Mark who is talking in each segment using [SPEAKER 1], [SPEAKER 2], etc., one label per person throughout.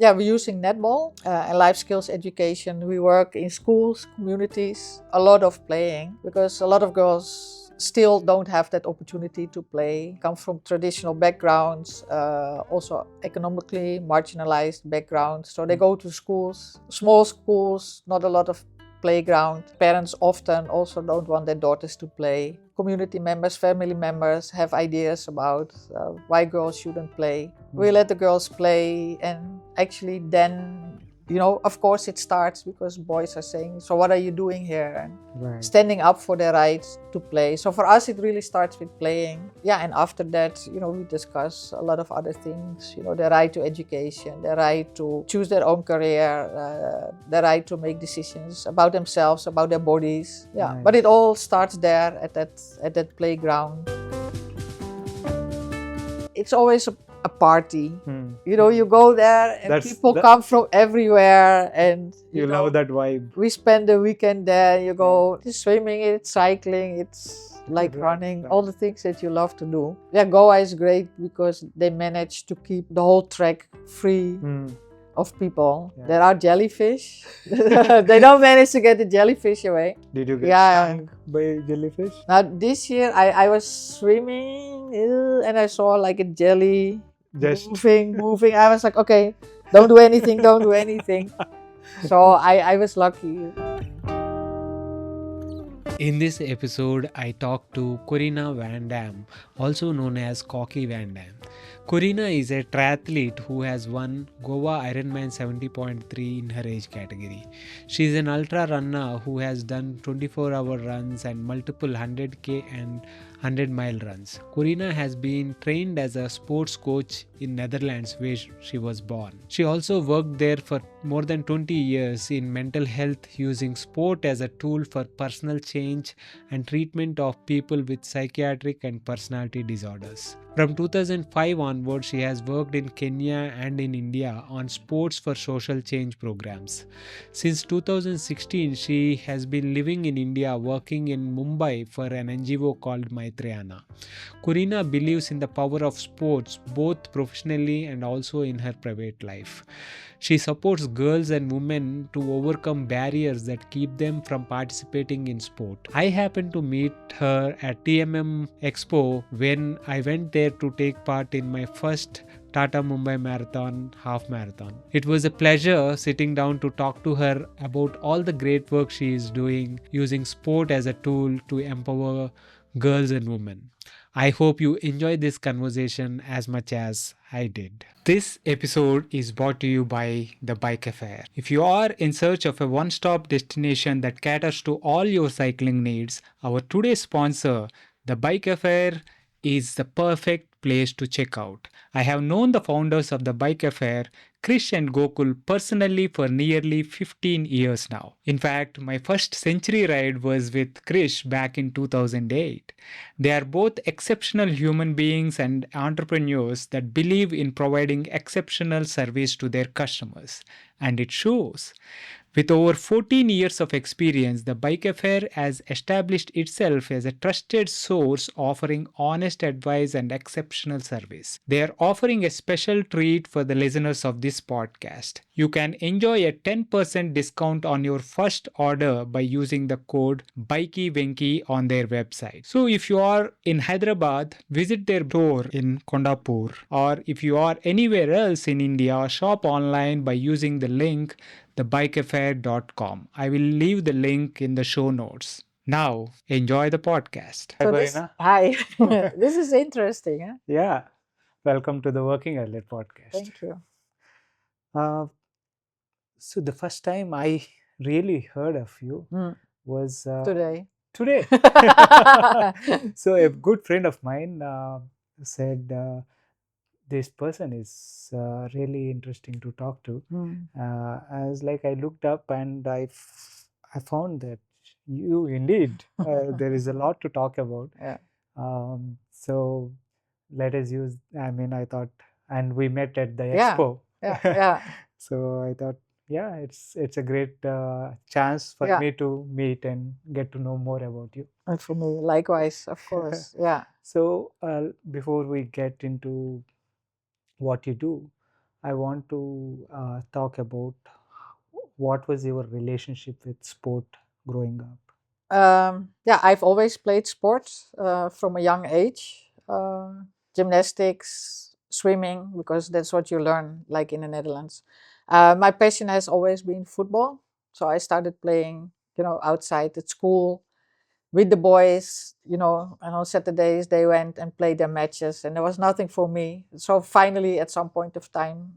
[SPEAKER 1] Yeah, we're using netball and life skills education. We work in schools, communities, a lot of playing because a lot of girls still don't have that opportunity to play, come from traditional backgrounds, also economically marginalized backgrounds. So they go to schools, small schools, not a lot of playground. Parents often also don't want their daughters to play. Community members, family members have ideas about why girls shouldn't play. We let the girls play, and actually then, of course it starts because boys are saying, so what are you doing here? And
[SPEAKER 2] Right.
[SPEAKER 1] standing up for their rights to play. So for us, it really starts with playing. Yeah, and after that, we discuss a lot of other things. Their right to education, their right to choose their own career, their right to make decisions about themselves, about their bodies. Yeah,
[SPEAKER 2] Nice.
[SPEAKER 1] but it all starts there at that playground. It's always a party. You go there and people come from everywhere, and
[SPEAKER 2] You love that vibe.
[SPEAKER 1] we spend the weekend there. You go it's swimming, it's cycling, it's like running, all the things that you love to do. Yeah, Goa is great because they manage to keep the whole track free of people.
[SPEAKER 2] Yeah.
[SPEAKER 1] There are jellyfish. They don't manage to get the jellyfish away.
[SPEAKER 2] Did you get stung by jellyfish?
[SPEAKER 1] Now this year I was swimming and I saw like a jelly
[SPEAKER 2] Just
[SPEAKER 1] moving. I was like, okay, don't do anything, don't do anything. So I was lucky.
[SPEAKER 2] In this episode, I talked to Corina Van Dam, also known as Cocky Van Dam. Corina is a triathlete who has won Goa Ironman 70.3 in her age category. She is an ultra runner who has done 24-hour runs and multiple 100k and 100-mile runs. Corina has been trained as a sports coach in Netherlands where she was born. She also worked there for more than 20 years in mental health, using sport as a tool for personal change and treatment of people with psychiatric and personality disorders. From 2005 onward, she has worked in Kenya and in India on sports for social change programs. Since 2016, she has been living in India, working in Mumbai for an NGO called Maitrayana. Corina believes in the power of sports, both professionally and also in her private life. She supports girls and women to overcome barriers that keep them from participating in sport. I happened to meet her at TMM expo when I went there to take part in my first Tata Mumbai Marathon Half Marathon. It was a pleasure sitting down to talk to her about all the great work she is doing using sport as a tool to empower girls and women. I hope you enjoyed this conversation as much as I did. This episode is brought to you by the Bike Affair. If you are in search of a one-stop destination that caters to all your cycling needs, our today's sponsor, the Bike Affair, is the perfect place to check out. I have known the founders of the Bike Affair, Krish and Gokul, personally for nearly 15 years now. In fact, my first century ride was with Krish back in 2008. They are both exceptional human beings and entrepreneurs that believe in providing exceptional service to their customers, and it shows. With over 14 years of experience, the Bike Affair has established itself as a trusted source offering honest advice and exceptional service. They are offering a special treat for the listeners of this podcast. You can enjoy a 10% discount on your first order by using the code Venky on their website. So if you are in Hyderabad, visit their store in Kondapur, or if you are anywhere else in India, shop online by using the link thebikeaffair.com. I will leave the link in the show notes. Now, enjoy the podcast.
[SPEAKER 1] So hi. This is interesting. Huh?
[SPEAKER 2] Yeah. Welcome to the Working Athlete podcast.
[SPEAKER 1] Thank you.
[SPEAKER 2] So the first time I really heard of you was
[SPEAKER 1] Today.
[SPEAKER 2] So a good friend of mine said this person is really interesting to talk to. I looked up and I found that you indeed there is a lot to talk about.
[SPEAKER 1] Yeah.
[SPEAKER 2] So let us use. I thought, and we met at the
[SPEAKER 1] Yeah.
[SPEAKER 2] expo.
[SPEAKER 1] Yeah.
[SPEAKER 2] So I thought, yeah, it's a great chance for
[SPEAKER 1] Yeah.
[SPEAKER 2] me to meet and get to know more about you.
[SPEAKER 1] And for me, likewise, of course. Yeah.
[SPEAKER 2] So before we get into what you do, I want to talk about what was your relationship with sport growing up.
[SPEAKER 1] Yeah, I've always played sports from a young age. Gymnastics, swimming, because that's what you learn, like in the Netherlands. My passion has always been football, so I started playing, outside at school with the boys. And on Saturdays they went and played their matches, and there was nothing for me. So finally, at some point of time,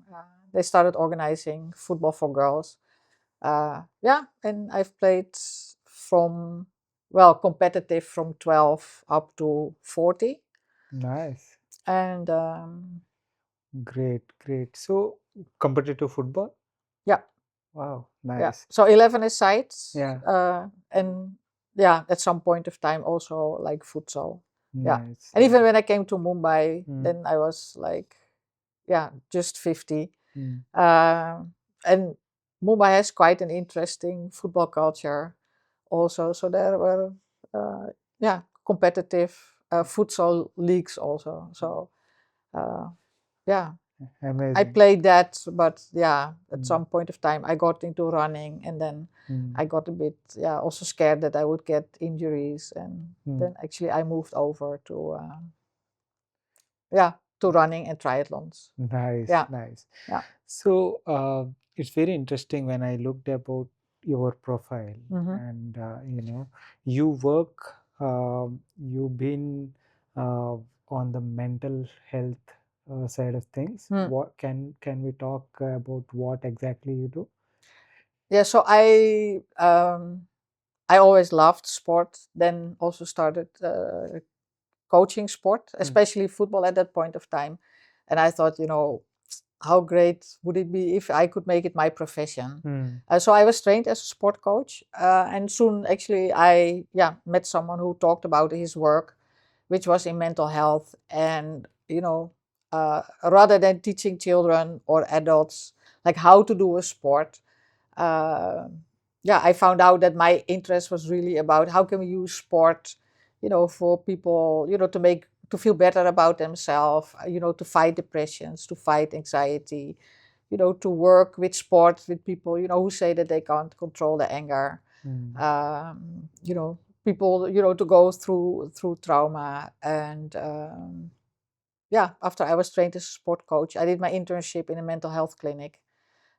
[SPEAKER 1] they started organizing football for girls. Yeah, and I've played from, well, competitive from 12 up to 40.
[SPEAKER 2] Nice.
[SPEAKER 1] And
[SPEAKER 2] Great, great. So, competitive football?
[SPEAKER 1] yeah,
[SPEAKER 2] Wow,
[SPEAKER 1] yeah.
[SPEAKER 2] nice.
[SPEAKER 1] So 11 sides.
[SPEAKER 2] Yeah,
[SPEAKER 1] And yeah, at some point of time also like futsal. Yeah.
[SPEAKER 2] nice.
[SPEAKER 1] And even when I came to Mumbai,
[SPEAKER 2] Mm,
[SPEAKER 1] then I was like, yeah, just 50.
[SPEAKER 2] mm,
[SPEAKER 1] And Mumbai has quite an interesting football culture also. So there were, yeah, competitive futsal leagues also. So uh, yeah, I
[SPEAKER 2] amazing.
[SPEAKER 1] played that, but yeah, at
[SPEAKER 2] Mm,
[SPEAKER 1] some point of time I got into running, and then
[SPEAKER 2] mm,
[SPEAKER 1] I got a bit, yeah, also scared that I would get injuries, and
[SPEAKER 2] mm.
[SPEAKER 1] then actually I moved over to, yeah, to running and triathlons.
[SPEAKER 2] Nice,
[SPEAKER 1] Yeah,
[SPEAKER 2] nice.
[SPEAKER 1] yeah.
[SPEAKER 2] So it's very interesting when I looked about your profile,
[SPEAKER 1] Mm-hmm.
[SPEAKER 2] and you work, you've been on the mental health side of things.
[SPEAKER 1] Hmm.
[SPEAKER 2] What can we talk about what exactly you do?
[SPEAKER 1] Yeah, so I always loved sport, then also started coaching sport,
[SPEAKER 2] Mm,
[SPEAKER 1] especially football at that point of time. And I thought, how great would it be if I could make it my profession?
[SPEAKER 2] mm,
[SPEAKER 1] So I was trained as a sport coach, and soon actually I, yeah, met someone who talked about his work, which was in mental health. And rather than teaching children or adults like how to do a sport, uh, yeah, I found out that my interest was really about how can we use sport, for people, to feel better about themselves, to fight depressions, to fight anxiety, to work with sport with people, who say that they can't control their anger,
[SPEAKER 2] mm.
[SPEAKER 1] people, to go through trauma. And yeah, after I was trained as a sport coach, I did my internship in a mental health clinic.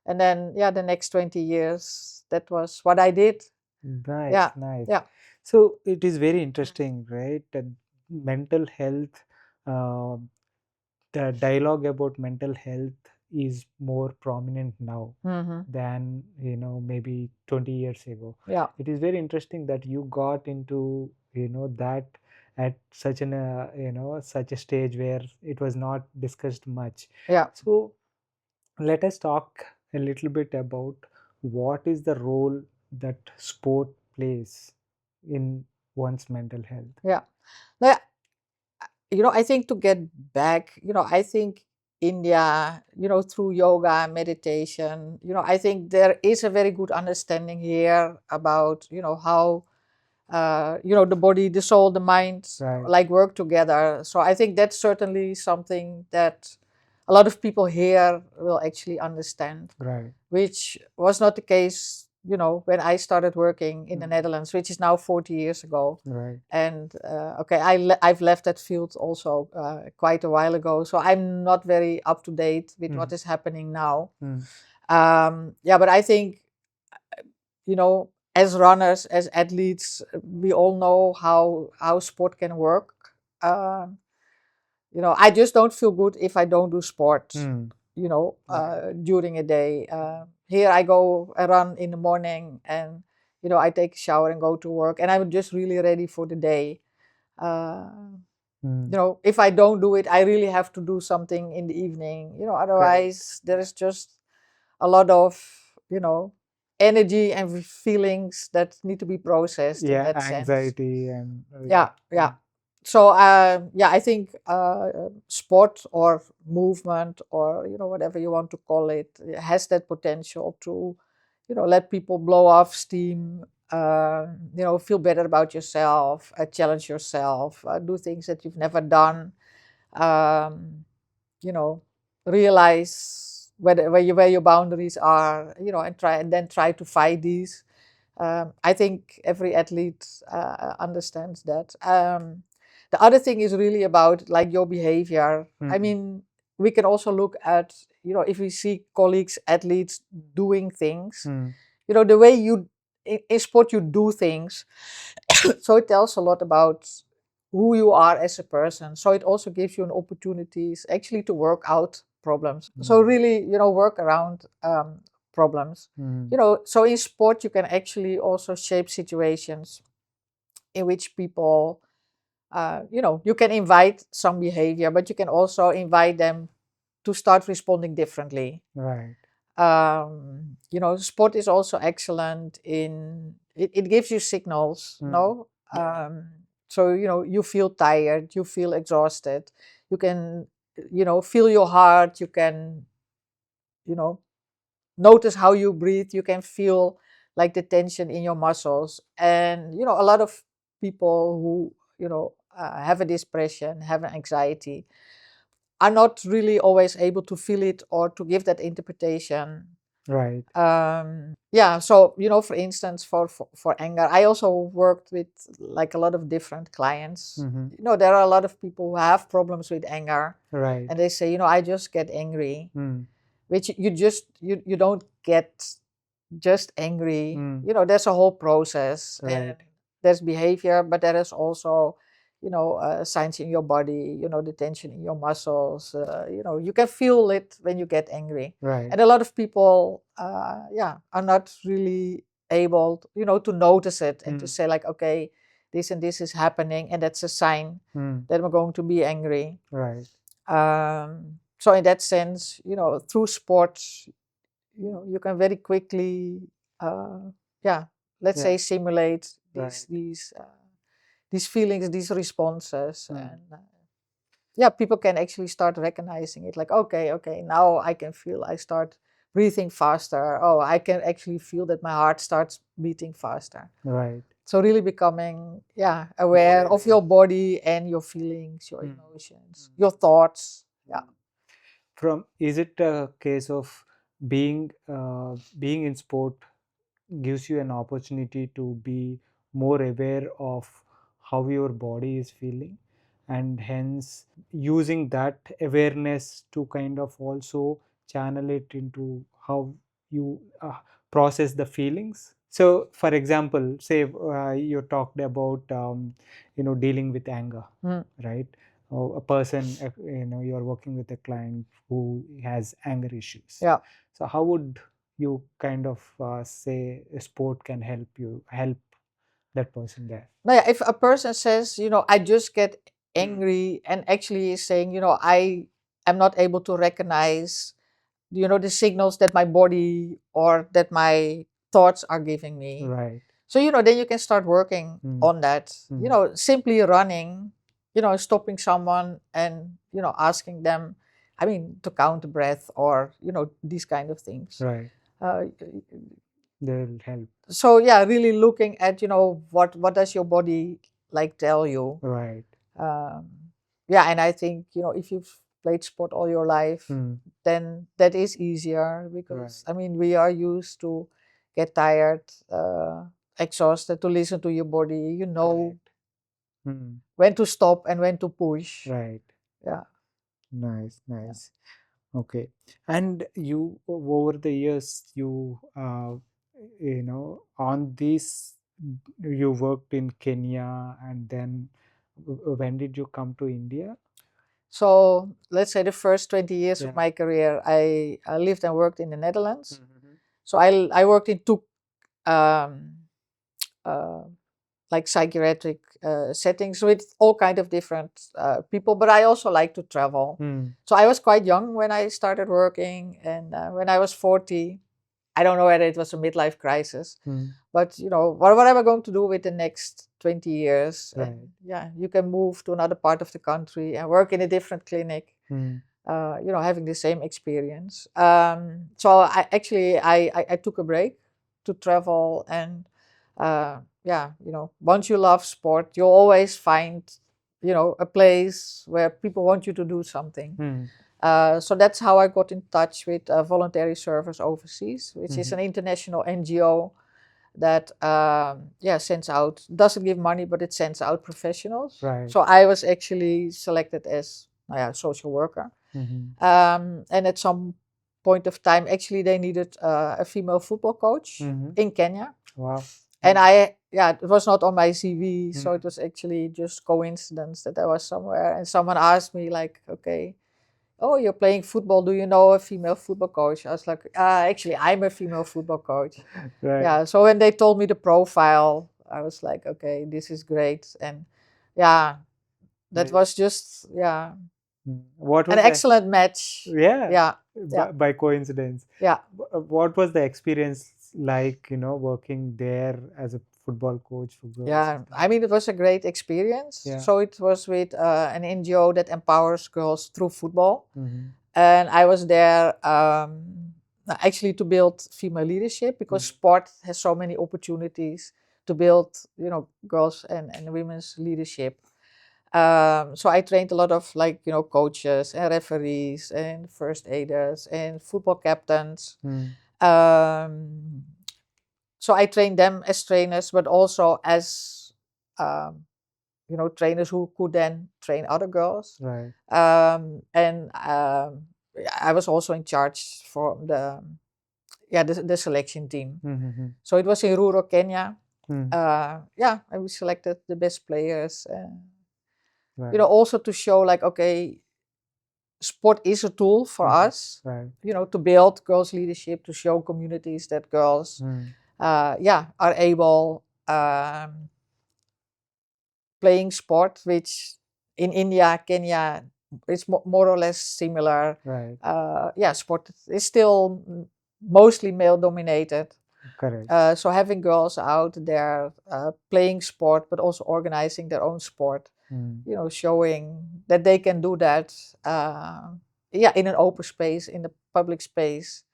[SPEAKER 1] And then, yeah, the next 20 years, that was what I did.
[SPEAKER 2] Nice,
[SPEAKER 1] Yeah,
[SPEAKER 2] nice.
[SPEAKER 1] yeah,
[SPEAKER 2] So it is very interesting, right? That mental health, uh, the dialogue about mental health is more prominent now
[SPEAKER 1] mm-hmm.
[SPEAKER 2] than maybe 20 years ago.
[SPEAKER 1] Yeah,
[SPEAKER 2] It is very interesting that you got into that at such an such a stage where it was not discussed much.
[SPEAKER 1] yeah,
[SPEAKER 2] So let us talk a little bit about what is the role that sport plays in one's mental health.
[SPEAKER 1] yeah. Now, yeah, I think to get back, I think India, through yoga, meditation, I think there is a very good understanding here about, how, the body, the soul, the mind,
[SPEAKER 2] Right,
[SPEAKER 1] like work together. So I think that's certainly something that a lot of people here will actually understand,
[SPEAKER 2] right,
[SPEAKER 1] which was not the case, when I started working in the
[SPEAKER 2] mm,
[SPEAKER 1] Netherlands, which is now 40 years ago.
[SPEAKER 2] right,
[SPEAKER 1] And okay, I've left that field also quite a while ago, so I'm not very up to date with what
[SPEAKER 2] mm,
[SPEAKER 1] is happening now.
[SPEAKER 2] mm,
[SPEAKER 1] Yeah, but I think, as runners, as athletes, we all know how sport can work. Um, I just don't feel good if I don't do sport,
[SPEAKER 2] mm, right,
[SPEAKER 1] during a day. Here I go, I run in the morning, and, I take a shower and go to work, and I'm just really ready for the day. Uh,
[SPEAKER 2] mm,
[SPEAKER 1] if I don't do it, I really have to do something in the evening.
[SPEAKER 2] correct.
[SPEAKER 1] Otherwise there is just a lot of, energy and feelings that need to be processed in
[SPEAKER 2] Yeah,
[SPEAKER 1] that sense.
[SPEAKER 2] anxiety and yeah,
[SPEAKER 1] Yeah, yeah. So yeah, I think sport or movement, or whatever you want to call it, has that potential to, let people blow off steam, feel better about yourself, challenge yourself, do things that you've never done, um, you know realize where your boundaries are, and then try to fight these. I think every athlete understands that. The other thing is really about like your behavior. I mean, we can also look at, if we see colleagues, athletes doing things, the way you in sport you do things. So it tells a lot about who you are as a person. So it also gives you an opportunities actually to work out problems. So really, work around problems. So in sport you can actually also shape situations in which people, you can invite some behavior, but you can also invite them to start responding differently.
[SPEAKER 2] Right.
[SPEAKER 1] Sport is also excellent in it gives you signals, no? So you feel tired, you feel exhausted, you can feel your heart, you can you know notice how you breathe, you can feel like the tension in your muscles. And a lot of people who have a depression, have an anxiety, are not really always able to feel it or to give that interpretation.
[SPEAKER 2] Right.
[SPEAKER 1] Yeah, so for instance, for anger, I also worked with like a lot of different clients. There are a lot of people who have problems with anger,
[SPEAKER 2] Right.
[SPEAKER 1] and they say, I just get angry, which you don't get just angry. There's a whole process, and there's behavior, but there is also signs in your body, the tension in your muscles. You can feel it when you get angry.
[SPEAKER 2] Right.
[SPEAKER 1] And a lot of people, are not really able, to notice it and to say like, okay, this and this is happening, and that's a sign that I'm going to be angry.
[SPEAKER 2] Right.
[SPEAKER 1] So in that sense, through sports, you can very quickly, let's say, simulate these feelings, these responses, and people can actually start recognizing it. Like, okay, now I can feel. I start breathing faster. Oh, I can actually feel that my heart starts beating faster.
[SPEAKER 2] Right.
[SPEAKER 1] So really becoming, aware of your body and your feelings, your emotions, your thoughts. Yeah.
[SPEAKER 2] Is it a case of being in sport gives you an opportunity to be more aware of how your body is feeling, and hence using that awareness to kind of also channel it into how you process the feelings? So for example, say you talked about dealing with anger, right? Or a person, you're working with a client who has anger issues.
[SPEAKER 1] Yeah.
[SPEAKER 2] So how would you kind of say a sport can help that person there?
[SPEAKER 1] Now, if a person says, I just get angry, and actually is saying, I am not able to recognize, the signals that my body or that my thoughts are giving me.
[SPEAKER 2] Right.
[SPEAKER 1] So, then you can start working on that. Simply running, stopping someone and, asking them, to count the breath, or, these kind of things.
[SPEAKER 2] Right.
[SPEAKER 1] Uh,
[SPEAKER 2] They'll help.
[SPEAKER 1] so really looking at what does your body like tell you.
[SPEAKER 2] Right.
[SPEAKER 1] And I think if you've played sport all your life, then that is easier, because we are used to get tired, exhausted, to listen to your body, when to stop and when to push.
[SPEAKER 2] Right.
[SPEAKER 1] Yeah.
[SPEAKER 2] Nice. Okay. And you, over the years, on this, you worked in Kenya, and then when did you come to India?
[SPEAKER 1] So let's say the first 20 years of my career, I lived and worked in the Netherlands. So I worked in two um, like psychiatric settings with all kind of different people, but I also like to travel. So I was quite young when I started working, and when I was 40, I don't know whether it was a midlife crisis, but what am I going to do with the next 20 years?
[SPEAKER 2] Right.
[SPEAKER 1] And, you can move to another part of the country and work in a different clinic, having the same experience. So I took a break to travel, and once you love sport, you'll always find a place where people want you to do something. So that's how I got in touch with Voluntary Service Overseas, which is an international NGO that sends out, doesn't give money, but it sends out professionals.
[SPEAKER 2] Right.
[SPEAKER 1] So I was actually selected as social worker. And at some point of time, actually, they needed a female football coach in Kenya.
[SPEAKER 2] Wow.
[SPEAKER 1] And it was not on my CV, so it was actually just coincidence that I was somewhere and someone asked me like, okay, oh, you're playing football. Do you know a female football coach? I was like, actually, I'm a female football coach.
[SPEAKER 2] Right.
[SPEAKER 1] Yeah. So when they told me the profile, I was like, okay, this is great. And that was just,
[SPEAKER 2] What was
[SPEAKER 1] an excellent match.
[SPEAKER 2] Yeah.
[SPEAKER 1] Yeah.
[SPEAKER 2] By coincidence.
[SPEAKER 1] Yeah.
[SPEAKER 2] What was the experience like, working there as a football coach for girls?
[SPEAKER 1] Yeah, I mean, it was a great experience.
[SPEAKER 2] Yeah.
[SPEAKER 1] So it was with an NGO that empowers girls through football. And I was there actually to build female leadership, because sport has so many opportunities to build, girls and women's leadership. So I trained a lot of coaches and referees and first aiders and football captains. So I trained them as trainers, but also as trainers who could then train other girls.
[SPEAKER 2] Right.
[SPEAKER 1] And I was also in charge for the selection team. So it was in rural Kenya. And we selected the best players.
[SPEAKER 2] Right.
[SPEAKER 1] Also to show like, okay, sport is a tool for us.
[SPEAKER 2] Right.
[SPEAKER 1] To build girls' leadership, to show communities that girls, are able playing sport, which in India, Kenya, it's more or less similar.
[SPEAKER 2] Right.
[SPEAKER 1] Sport is still mostly male dominated.
[SPEAKER 2] Correct.
[SPEAKER 1] So having girls out there playing sport, but also organizing their own sport, showing that they can do that, in an open space, in the public space,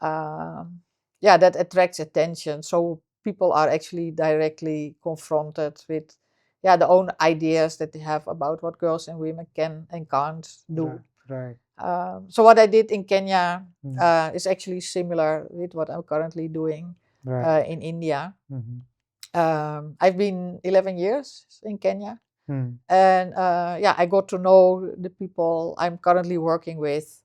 [SPEAKER 1] that attracts attention. So people are actually directly confronted with the own ideas that they have about what girls and women can and can't do.
[SPEAKER 2] Right.
[SPEAKER 1] So what I did in Kenya is actually similar with what I'm currently doing in India. I've been 11 years in Kenya. And I got to know the people I'm currently working with.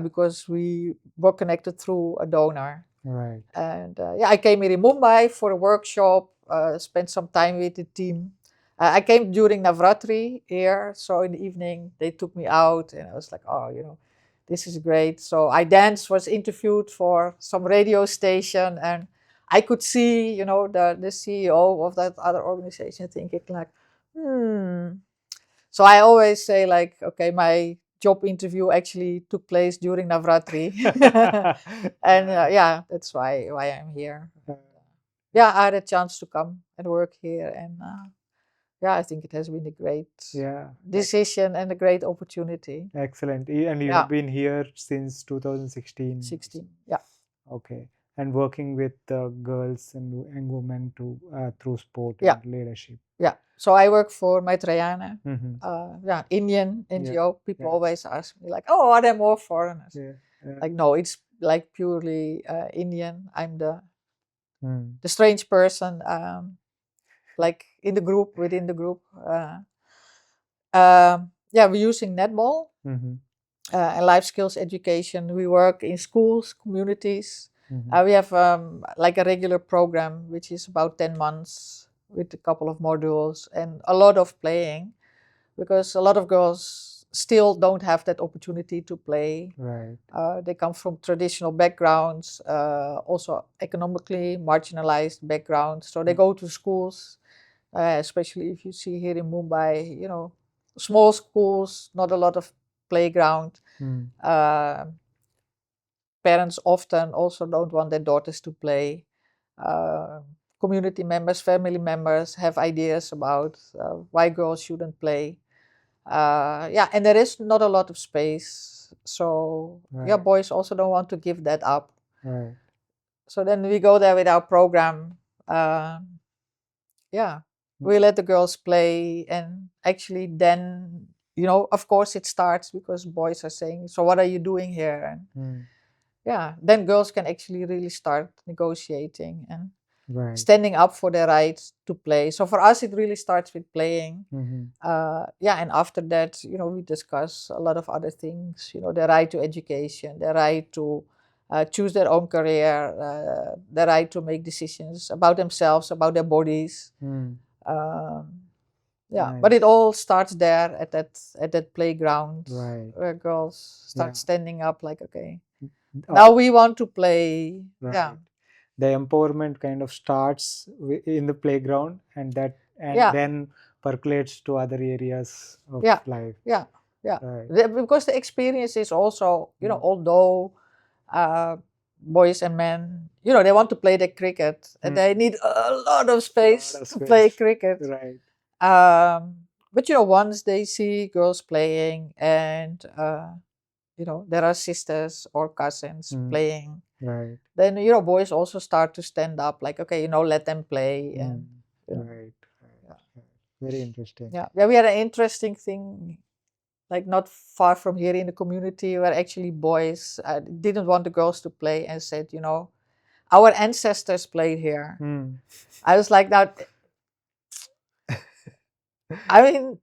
[SPEAKER 1] Because we were connected through a donor.
[SPEAKER 2] Right.
[SPEAKER 1] And I came here in Mumbai for a workshop, spent some time with the team. I came during Navratri here, so in the evening they took me out, and I was like, oh, this is great. So I danced, was interviewed for some radio station, and I could see, the CEO of that other organization thinking like, So I always say like, okay, my job interview actually took place during Navratri. And that's why I'm here. I had a chance to come and work here, and I think it has been a great decision and a great opportunity.
[SPEAKER 2] Excellent. And you've been here since 2016.
[SPEAKER 1] 16,
[SPEAKER 2] Okay. And working with girls and women through sport and leadership.
[SPEAKER 1] So I work for Maitrayana, Indian NGO. People always ask me like, oh, are there more foreigners? Like, no, it's like purely Indian. I'm the strange person, like within the group. We're using netball and life skills education. We work in schools, communities. We have like a regular program, which is about 10 months with a couple of modules and a lot of playing, because a lot of girls still don't have that opportunity to play.
[SPEAKER 2] Right.
[SPEAKER 1] They come from traditional backgrounds, also economically marginalized backgrounds. So they go to schools, especially if you see here in Mumbai, small schools, not a lot of playground. Parents often also don't want their daughters to play. Community members, family members have ideas about why girls shouldn't play. And there is not a lot of space. So boys also don't want to give that up.
[SPEAKER 2] Right.
[SPEAKER 1] So then we go there with our program. We let the girls play, and actually then of course it starts because boys are saying, so what are you doing here? And
[SPEAKER 2] Mm.
[SPEAKER 1] then girls can actually really start negotiating and
[SPEAKER 2] Right.
[SPEAKER 1] standing up for their rights to play. So for us, it really starts with playing.
[SPEAKER 2] Mhm.
[SPEAKER 1] And after that, we discuss a lot of other things. Their right to education, their right to choose their own career, their right to make decisions about themselves, about their bodies.
[SPEAKER 2] Mm.
[SPEAKER 1] Um, but it
[SPEAKER 2] Nice.
[SPEAKER 1] all starts there at that playground
[SPEAKER 2] Right.
[SPEAKER 1] where girls start
[SPEAKER 2] Yeah.
[SPEAKER 1] standing up like, okay,
[SPEAKER 2] Oh,
[SPEAKER 1] now we want to play. Yeah.
[SPEAKER 2] right. The empowerment kind of starts in the playground, and
[SPEAKER 1] Yeah.
[SPEAKER 2] then percolates to other areas of
[SPEAKER 1] Yeah.
[SPEAKER 2] life.
[SPEAKER 1] Yeah. Yeah.
[SPEAKER 2] Right.
[SPEAKER 1] Because the experience is also,
[SPEAKER 2] Mm.
[SPEAKER 1] although uh, boys and men, they want to play the cricket and they need a lot of space
[SPEAKER 2] Lot of
[SPEAKER 1] to play
[SPEAKER 2] space.
[SPEAKER 1] cricket.
[SPEAKER 2] Right.
[SPEAKER 1] But once they see girls playing and there are sisters or cousins
[SPEAKER 2] Mm.
[SPEAKER 1] playing,
[SPEAKER 2] Right.
[SPEAKER 1] then boys also start to stand up like, okay, let them play. And
[SPEAKER 2] Right.
[SPEAKER 1] yeah.
[SPEAKER 2] Right. Very interesting.
[SPEAKER 1] Yeah, we had an interesting thing, like not far from here in the community, where actually boys didn't want the girls to play and said, our ancestors played here.
[SPEAKER 2] Mm.
[SPEAKER 1] I was like, that. I mean,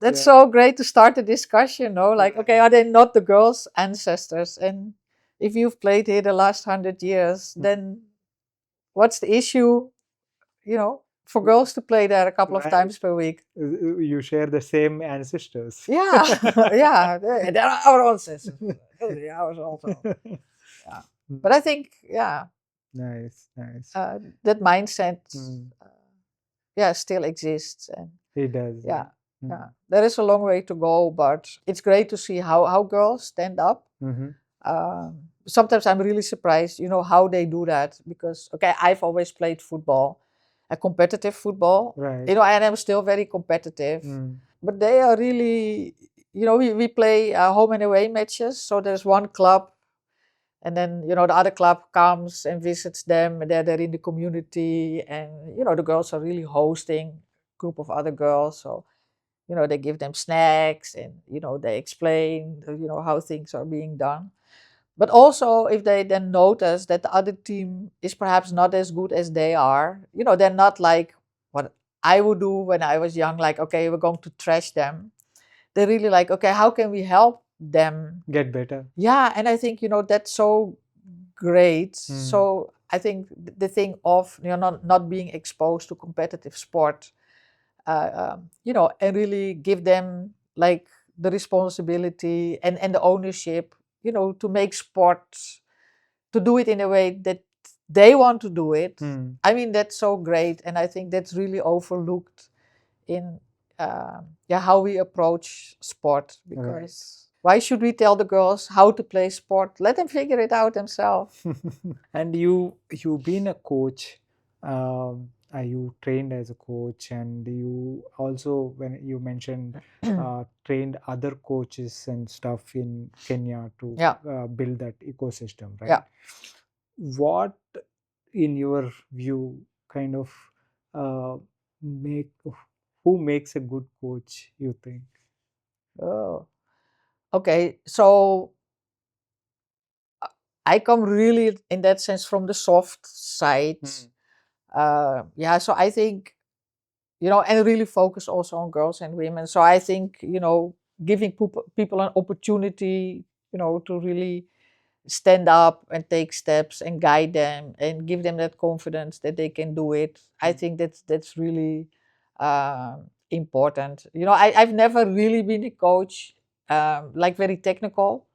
[SPEAKER 1] that's
[SPEAKER 2] Yeah.
[SPEAKER 1] so great to start a discussion, no? Like, okay,
[SPEAKER 2] Right.
[SPEAKER 1] are they not the girls' ancestors? And if you've played here the last 100 years, then what's the issue, for girls to play there a couple of
[SPEAKER 2] Right.
[SPEAKER 1] times per week?
[SPEAKER 2] You share the same ancestors.
[SPEAKER 1] Yeah, yeah, they're our ancestors. They're ours also. Yeah. But I think,
[SPEAKER 2] Nice, nice.
[SPEAKER 1] that mindset,
[SPEAKER 2] Mm.
[SPEAKER 1] still exists. And
[SPEAKER 2] It does.
[SPEAKER 1] yeah,
[SPEAKER 2] Mm.
[SPEAKER 1] there is a long way to go, but it's great to see how girls stand up.
[SPEAKER 2] Mhm.
[SPEAKER 1] Sometimes I'm really surprised, how they do that, because, okay, I've always played football, a competitive football,
[SPEAKER 2] Right.
[SPEAKER 1] and I'm still very competitive.
[SPEAKER 2] Mm.
[SPEAKER 1] But they are really, we play home and away matches. So there's one club, and then, the other club comes and visits them, and they're in the community. And, the girls are really hosting a group of other girls. So, they give them snacks and, they explain, how things are being done. But also, if they then notice that the other team is perhaps not as good as they are, they're not like what I would do when I was young, like, okay, we're going to trash them. They're really like, okay, how can we help them
[SPEAKER 2] Get better.
[SPEAKER 1] Yeah, and I think, that's so great.
[SPEAKER 2] Mm.
[SPEAKER 1] So I think the thing of, not being exposed to competitive sport, and really give them like the responsibility and the ownership, to make sport, to do it in a way that they want to do it.
[SPEAKER 2] Mm.
[SPEAKER 1] I mean, that's so great, and I think that's really overlooked in how we approach sport. Because why should we tell the girls how to play sport? Let them figure it out themselves.
[SPEAKER 2] And you've been a coach. You trained as a coach, and you also, when you mentioned, trained other coaches and stuff in Kenya to
[SPEAKER 1] Yeah.
[SPEAKER 2] build that ecosystem, right?
[SPEAKER 1] Yeah.
[SPEAKER 2] What, in your view, kind of uh, make who makes a good coach, you think?
[SPEAKER 1] Oh, okay. So I come really, in that sense, from the soft side. So I think, and really focus also on girls and women. So I think, giving people an opportunity, to really stand up and take steps and guide them and give them that confidence that they can do it. I think that's really important. I've never really been a coach, like very technical,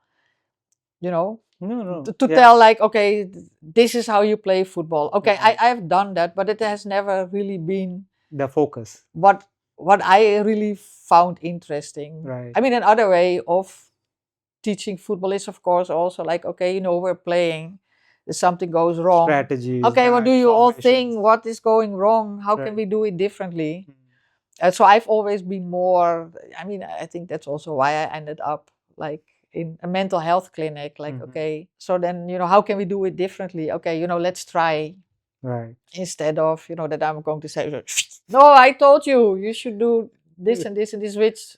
[SPEAKER 2] No, no.
[SPEAKER 1] to tell like, okay, this is how you play football. Okay,
[SPEAKER 2] Right.
[SPEAKER 1] I've done that, but it has never really been
[SPEAKER 2] The focus.
[SPEAKER 1] what I really found interesting.
[SPEAKER 2] Right.
[SPEAKER 1] I mean, another way of teaching football is, of course, also like, okay, we're playing, if something goes wrong.
[SPEAKER 2] Strategies.
[SPEAKER 1] Okay, what do
[SPEAKER 2] right,
[SPEAKER 1] you all
[SPEAKER 2] formations.
[SPEAKER 1] think? What is going wrong? How can
[SPEAKER 2] Right.
[SPEAKER 1] we do it differently?
[SPEAKER 2] Mm.
[SPEAKER 1] So I've always been more, I mean, I think that's also why I ended up like in a mental health clinic. Like, okay, so then, how can we do it differently? Okay, let's try.
[SPEAKER 2] Right.
[SPEAKER 1] Instead of, that I'm going to say, no, I told you, you should do this and this and this, which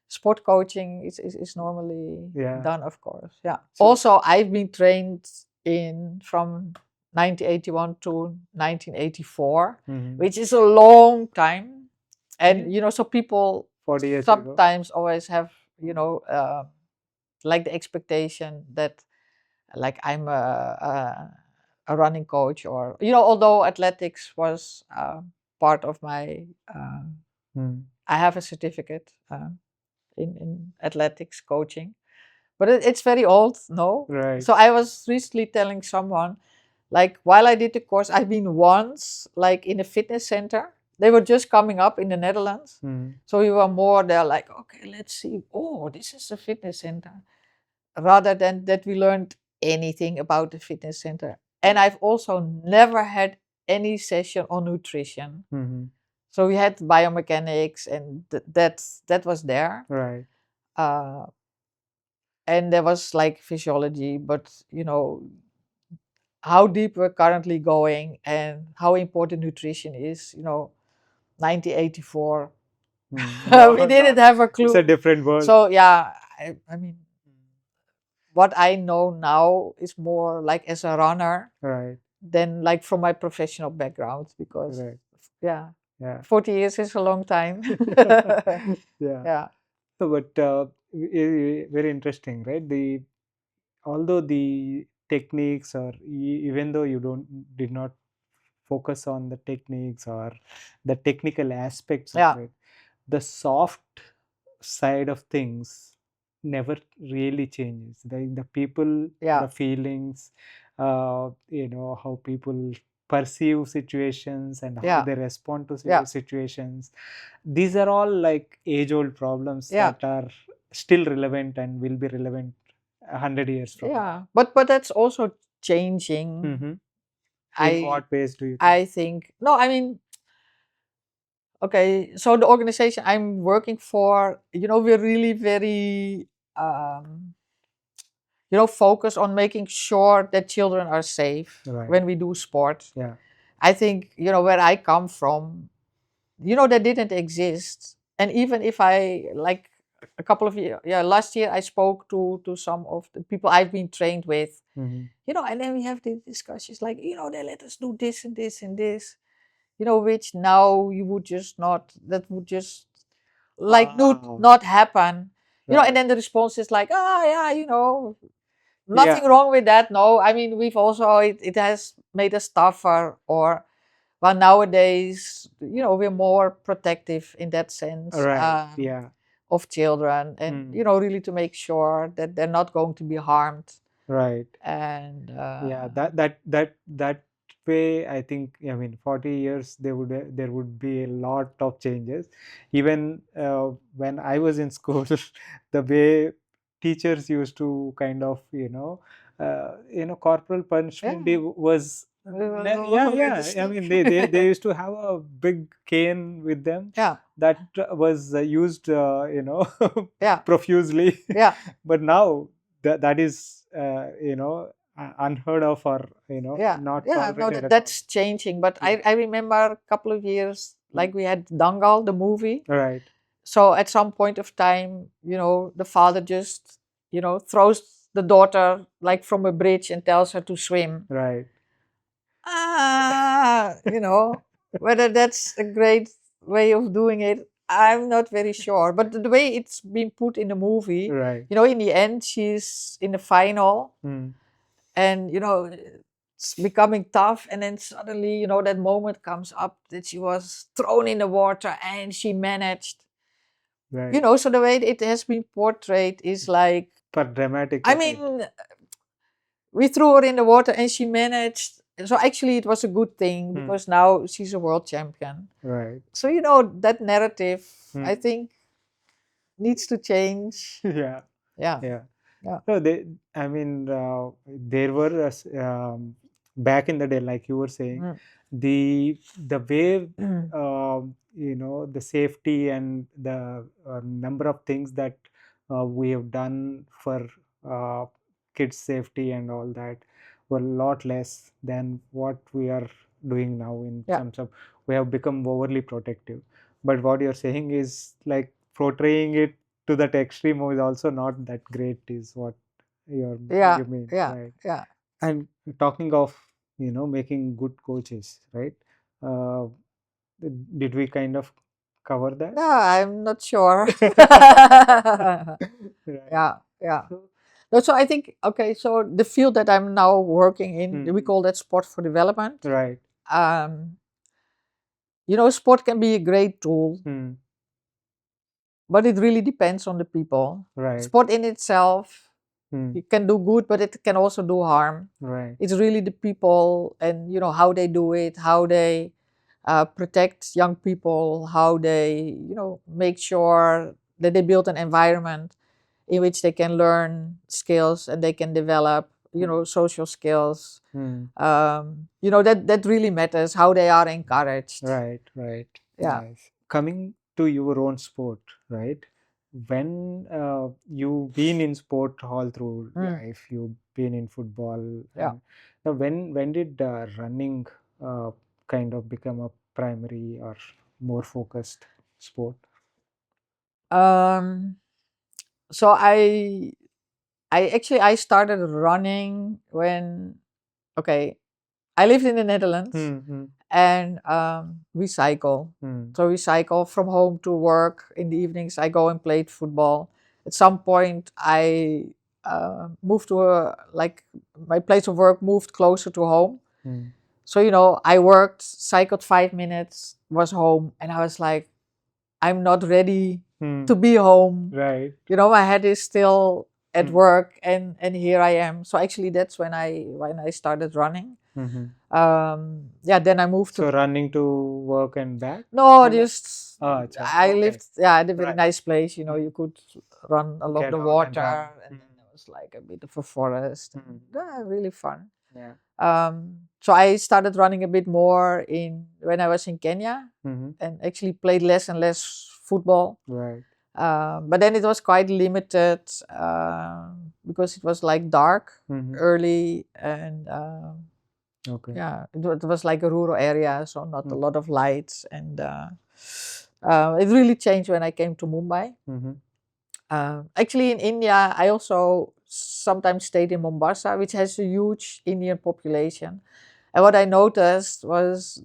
[SPEAKER 1] sport coaching is normally
[SPEAKER 2] Yeah.
[SPEAKER 1] done, of course. Yeah.
[SPEAKER 2] So-
[SPEAKER 1] Also, I've been trained from 1981 to 1984,
[SPEAKER 2] Mhm.
[SPEAKER 1] which is a long time. And
[SPEAKER 2] Yeah.
[SPEAKER 1] so people
[SPEAKER 2] 40 years ago.
[SPEAKER 1] sometimes always have like the expectation that like I'm a running coach, or although athletics was part of my I have a certificate in athletics coaching, but it's very old. No,
[SPEAKER 2] Right.
[SPEAKER 1] so I was recently telling someone, like, while I did the course, I've been once like in a fitness center. They were just coming up in the Netherlands, so we were more there like, okay, let's see. Oh, this is a fitness center, rather than that we learned anything about the fitness center. And I've also never had any session on nutrition. So we had biomechanics, and that was there.
[SPEAKER 2] Right.
[SPEAKER 1] And there was like physiology, but how deep we're currently going and how important nutrition is, 1984. We didn't have a clue.
[SPEAKER 2] It's a different world.
[SPEAKER 1] So yeah, I mean, what I know now is more like as a runner,
[SPEAKER 2] Right.
[SPEAKER 1] than like from my professional background, because
[SPEAKER 2] Right.
[SPEAKER 1] yeah,
[SPEAKER 2] Yeah.
[SPEAKER 1] 40 years is a long time.
[SPEAKER 2] Yeah.
[SPEAKER 1] Yeah.
[SPEAKER 2] So, but very interesting, right? Although the techniques, or even though you did not focus on the techniques or the technical aspects of
[SPEAKER 1] Yeah.
[SPEAKER 2] it, the soft side of things never really changes. The people,
[SPEAKER 1] Yeah.
[SPEAKER 2] the feelings, how people perceive situations and how
[SPEAKER 1] Yeah.
[SPEAKER 2] they respond to
[SPEAKER 1] Yeah.
[SPEAKER 2] situations. These are all like age-old problems
[SPEAKER 1] Yeah.
[SPEAKER 2] that are still relevant and will be relevant 100 years from now.
[SPEAKER 1] Yeah, but that's also changing.
[SPEAKER 2] In
[SPEAKER 1] I
[SPEAKER 2] what ways do you think?
[SPEAKER 1] I think no, I mean, okay, so the organization I'm working for, we're really very focused on making sure that children are safe
[SPEAKER 2] Right.
[SPEAKER 1] when we do sport.
[SPEAKER 2] Yeah.
[SPEAKER 1] I think, where I come from, that didn't exist. And even if I, like, a couple of years, last year I spoke to some of the people I've been trained with, and then we have these discussions like, they let us do this and this and this, which now you would just not, that would just like not happen. And then the response is like, yeah, nothing wrong with that. No, I mean, we've also, it has made us tougher, or, well, nowadays, we're more protective in that sense.
[SPEAKER 2] Right. Yeah.
[SPEAKER 1] Of children, and really to make sure that they're not going to be harmed.
[SPEAKER 2] Right.
[SPEAKER 1] And
[SPEAKER 2] Yeah, that way, I think, I mean, 40 years there would be a lot of changes. Even when I was in school, the way teachers used to kind of, corporal punishment was I mean, they used to have a big cane with them.
[SPEAKER 1] Yeah.
[SPEAKER 2] That was used
[SPEAKER 1] Yeah.
[SPEAKER 2] profusely.
[SPEAKER 1] Yeah.
[SPEAKER 2] But now that is unheard of, or not tolerated at all.
[SPEAKER 1] That's changing. But I remember a couple of years, like we had Dangal, the movie.
[SPEAKER 2] Right.
[SPEAKER 1] So at some point of time, the father just, throws the daughter like from a bridge and tells her to swim.
[SPEAKER 2] Right.
[SPEAKER 1] Whether that's a great way of doing it, I'm not very sure. But the way it's been put in the movie,
[SPEAKER 2] Right.
[SPEAKER 1] in the end, she's in the final, and it's becoming tough, and then suddenly, that moment comes up that she was thrown in the water and she managed.
[SPEAKER 2] Right.
[SPEAKER 1] So the way it has been portrayed is like,
[SPEAKER 2] For dramatic
[SPEAKER 1] I
[SPEAKER 2] effect.
[SPEAKER 1] mean, we threw her in the water and she managed. So actually it was a good thing, because now she's a world champion.
[SPEAKER 2] Right.
[SPEAKER 1] So, that narrative, I think, needs to change.
[SPEAKER 2] Yeah.
[SPEAKER 1] Yeah.
[SPEAKER 2] Yeah.
[SPEAKER 1] Yeah.
[SPEAKER 2] No, I mean, there were back in the day, like you were saying, the way the safety and the number of things that we have done for kids' safety and all that were a lot less than what we are doing now, in terms of we have become overly protective. But what you're saying is like portraying it to that extreme is also not that great, is what you
[SPEAKER 1] Yeah,
[SPEAKER 2] mean,
[SPEAKER 1] yeah,
[SPEAKER 2] right?
[SPEAKER 1] yeah.
[SPEAKER 2] And talking of, making good coaches, right? Uh, did we kind of cover that?
[SPEAKER 1] No, I'm not sure.
[SPEAKER 2] Right.
[SPEAKER 1] Yeah, yeah.
[SPEAKER 2] So,
[SPEAKER 1] No, so I think, okay, so the field that I'm now working in, we
[SPEAKER 2] mm,
[SPEAKER 1] call that sport for development.
[SPEAKER 2] right.
[SPEAKER 1] Um, sport can be a great tool,
[SPEAKER 2] Mm,
[SPEAKER 1] but it really depends on the people.
[SPEAKER 2] right.
[SPEAKER 1] Sport in itself,
[SPEAKER 2] Mm,
[SPEAKER 1] it can do good, but it can also do harm.
[SPEAKER 2] right.
[SPEAKER 1] It's really the people and how they do it, how they protect young people, how they make sure that they build an environment in which they can learn skills and they can develop social skills.
[SPEAKER 2] Mm,
[SPEAKER 1] That really matters, how they are encouraged.
[SPEAKER 2] right. Right.
[SPEAKER 1] Yeah.
[SPEAKER 2] Nice. Coming to your own sport, right? When you've been in sport all through
[SPEAKER 1] Mm,
[SPEAKER 2] life, you've been in football,
[SPEAKER 1] yeah.
[SPEAKER 2] and when did running uh, kind of become a primary or more focused sport?
[SPEAKER 1] um so I started running when, okay, I lived in the Netherlands,
[SPEAKER 2] Mm,
[SPEAKER 1] and we cycle.
[SPEAKER 2] mm,
[SPEAKER 1] So we cycle from home to work. In the evenings, I go and play football. At some point, I moved to my place of work moved closer to home.
[SPEAKER 2] mm,
[SPEAKER 1] So, I worked, cycled 5 minutes, was home, and I was like, I'm not ready
[SPEAKER 2] mm,
[SPEAKER 1] to be home.
[SPEAKER 2] right.
[SPEAKER 1] My head is still at
[SPEAKER 2] Mm,
[SPEAKER 1] work, and here I am. So actually, that's when I started running.
[SPEAKER 2] mhm.
[SPEAKER 1] Yeah, then I moved to.
[SPEAKER 2] So running to work and back?
[SPEAKER 1] No,
[SPEAKER 2] Kind of?
[SPEAKER 1] just
[SPEAKER 2] Ah, acha.
[SPEAKER 1] I
[SPEAKER 2] Okay.
[SPEAKER 1] lived, yeah, at a very
[SPEAKER 2] Right.
[SPEAKER 1] nice place. You could run along
[SPEAKER 2] Get
[SPEAKER 1] the
[SPEAKER 2] out and
[SPEAKER 1] water,
[SPEAKER 2] run.
[SPEAKER 1] and then there was like a bit of a forest.
[SPEAKER 2] Mm,
[SPEAKER 1] Yeah, really fun.
[SPEAKER 2] yeah.
[SPEAKER 1] So I started running a bit more in when I was in Kenya,
[SPEAKER 2] Mm-hmm.
[SPEAKER 1] and actually played less and less football.
[SPEAKER 2] Right.
[SPEAKER 1] But then it was quite limited because it was like dark
[SPEAKER 2] Mm-hmm.
[SPEAKER 1] early, and
[SPEAKER 2] Okay.
[SPEAKER 1] yeah, it was like a rural area, so not a
[SPEAKER 2] Mm,
[SPEAKER 1] lot of lights. And it really changed when I came to Mumbai.
[SPEAKER 2] mm-hmm.
[SPEAKER 1] Actually, in India, I also sometimes stayed in Mombasa, which has a huge Indian population. And what I noticed was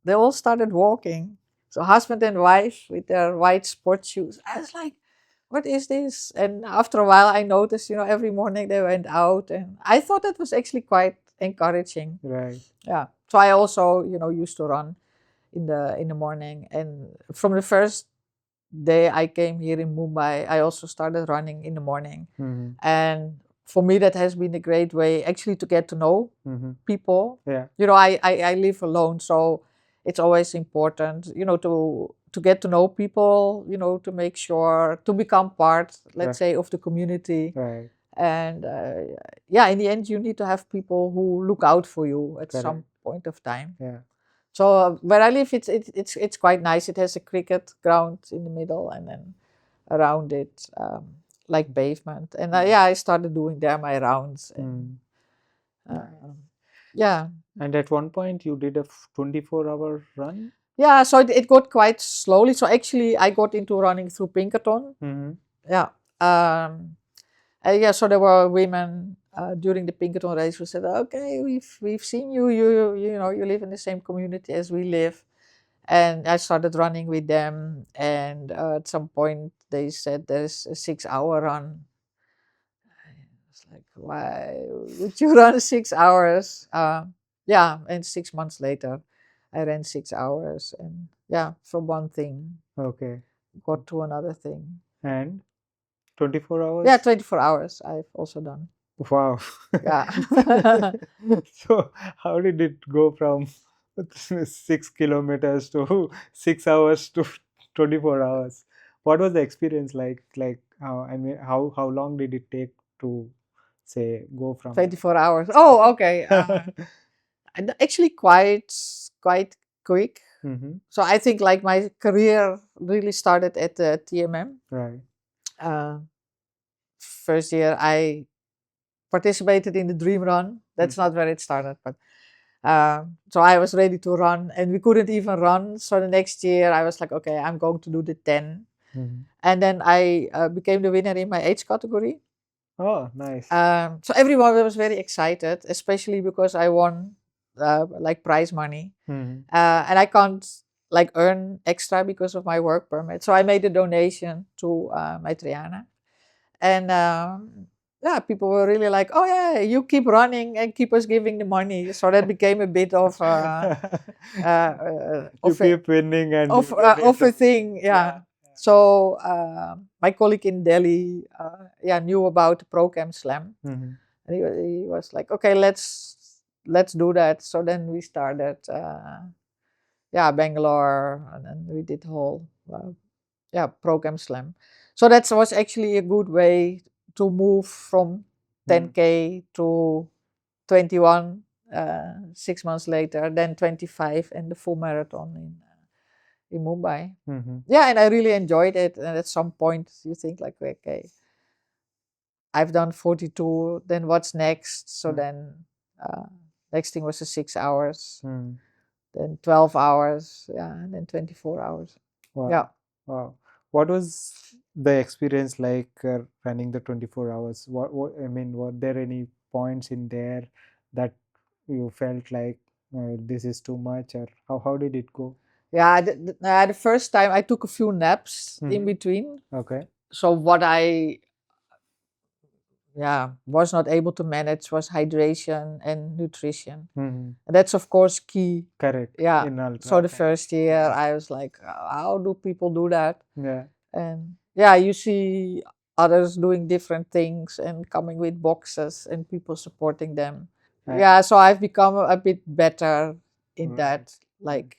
[SPEAKER 1] they all started walking. So husband and wife with their white sports shoes. I was like, what is this? And after a while, I noticed, every morning they went out, and I thought that was actually quite encouraging.
[SPEAKER 2] Right.
[SPEAKER 1] Yeah. So I also, used to run in the morning, and from the first day I came here in Mumbai, I also started running in the morning.
[SPEAKER 2] Mm-hmm.
[SPEAKER 1] And for me, that has been a great way actually to get to know
[SPEAKER 2] Mm-hmm.
[SPEAKER 1] people.
[SPEAKER 2] Yeah.
[SPEAKER 1] I live alone, so it's always important, to get to know people, to make sure to become part, let's
[SPEAKER 2] Right.
[SPEAKER 1] say, of the community.
[SPEAKER 2] Right.
[SPEAKER 1] And yeah, in the end, you need to have people who look out for you at
[SPEAKER 2] Correct.
[SPEAKER 1] some point of time.
[SPEAKER 2] Yeah.
[SPEAKER 1] So where I live, it's quite nice. It has a cricket ground in the middle, and then around it, like pavement. And yeah, I started doing there my rounds. And
[SPEAKER 2] Mm.
[SPEAKER 1] yeah,
[SPEAKER 2] And at one point, you did a 24-hour run?
[SPEAKER 1] yeah. So it got quite slowly. So actually, I got into running through Pinkathon.
[SPEAKER 2] Mm-hmm.
[SPEAKER 1] Yeah. Yeah. So there were women during the Pinkathon race who said, "Okay, we've seen you. You live in the same community as we live." And I started running with them. And at some point, they said there's a 6-hour run. It's like, why would you run 6 hours? Yeah, and 6 months later, I ran 6 hours, and yeah, from one thing
[SPEAKER 2] Okay.
[SPEAKER 1] got to another thing.
[SPEAKER 2] And 24 hours?
[SPEAKER 1] Yeah, 24 hours I've also done.
[SPEAKER 2] Wow.
[SPEAKER 1] Yeah.
[SPEAKER 2] So, how did it go from 6 kilometers to 6 hours to 24 hours? What was the experience like? How long did it take to say go from
[SPEAKER 1] 24 hours. Oh, okay. And actually quite quick.
[SPEAKER 2] Mm-hmm.
[SPEAKER 1] So I think like my career really started at the TMM.
[SPEAKER 2] Right.
[SPEAKER 1] Uh, First year I participated in the Dream Run. That's not where it started, but so I was ready to run, and we couldn't even run. So the next year I was like, okay, I'm going to do the 10. And then I became the winner in my age category.
[SPEAKER 2] Oh, nice.
[SPEAKER 1] So everyone was very excited, especially because I won like prize money. And I can't like earn extra because of my work permit. So I made a donation to Maitrayana. And yeah, people were really like, oh yeah, you keep running and keep us giving the money. So that became a bit of
[SPEAKER 2] You keep winning and you
[SPEAKER 1] of
[SPEAKER 2] donate
[SPEAKER 1] a thing, yeah.
[SPEAKER 2] yeah.
[SPEAKER 1] So my colleague in Delhi, yeah, knew about the ProCam Slam, and he was like, okay, let's do that. So then we started, yeah, Bangalore, and then we did whole, yeah, ProCam Slam. So that was actually a good way to move from 10K to 21 6 months later, then 25 and the full marathon in Mumbai. Yeah, and I really enjoyed it. And at some point, you think like, okay, I've done 42. Then what's next? So then next thing was the 6 hours, then 12 hours, yeah, and then 24 hours.
[SPEAKER 2] Wow.
[SPEAKER 1] Yeah.
[SPEAKER 2] Wow. What was the experience like running the 24 hours? What I mean, were there any points in there that you felt like this is too much, or how did it go?
[SPEAKER 1] Yeah, the first time I took a few naps in between.
[SPEAKER 2] Okay.
[SPEAKER 1] So what I was not able to manage was hydration and nutrition. And that's of course key.
[SPEAKER 2] Correct.
[SPEAKER 1] Yeah.
[SPEAKER 2] In ultra.
[SPEAKER 1] So the first year I was like, how do people do that?
[SPEAKER 2] Yeah.
[SPEAKER 1] And yeah, you see others doing different things and coming with boxes and people supporting them. Yeah, so I've become a bit better in that. Like,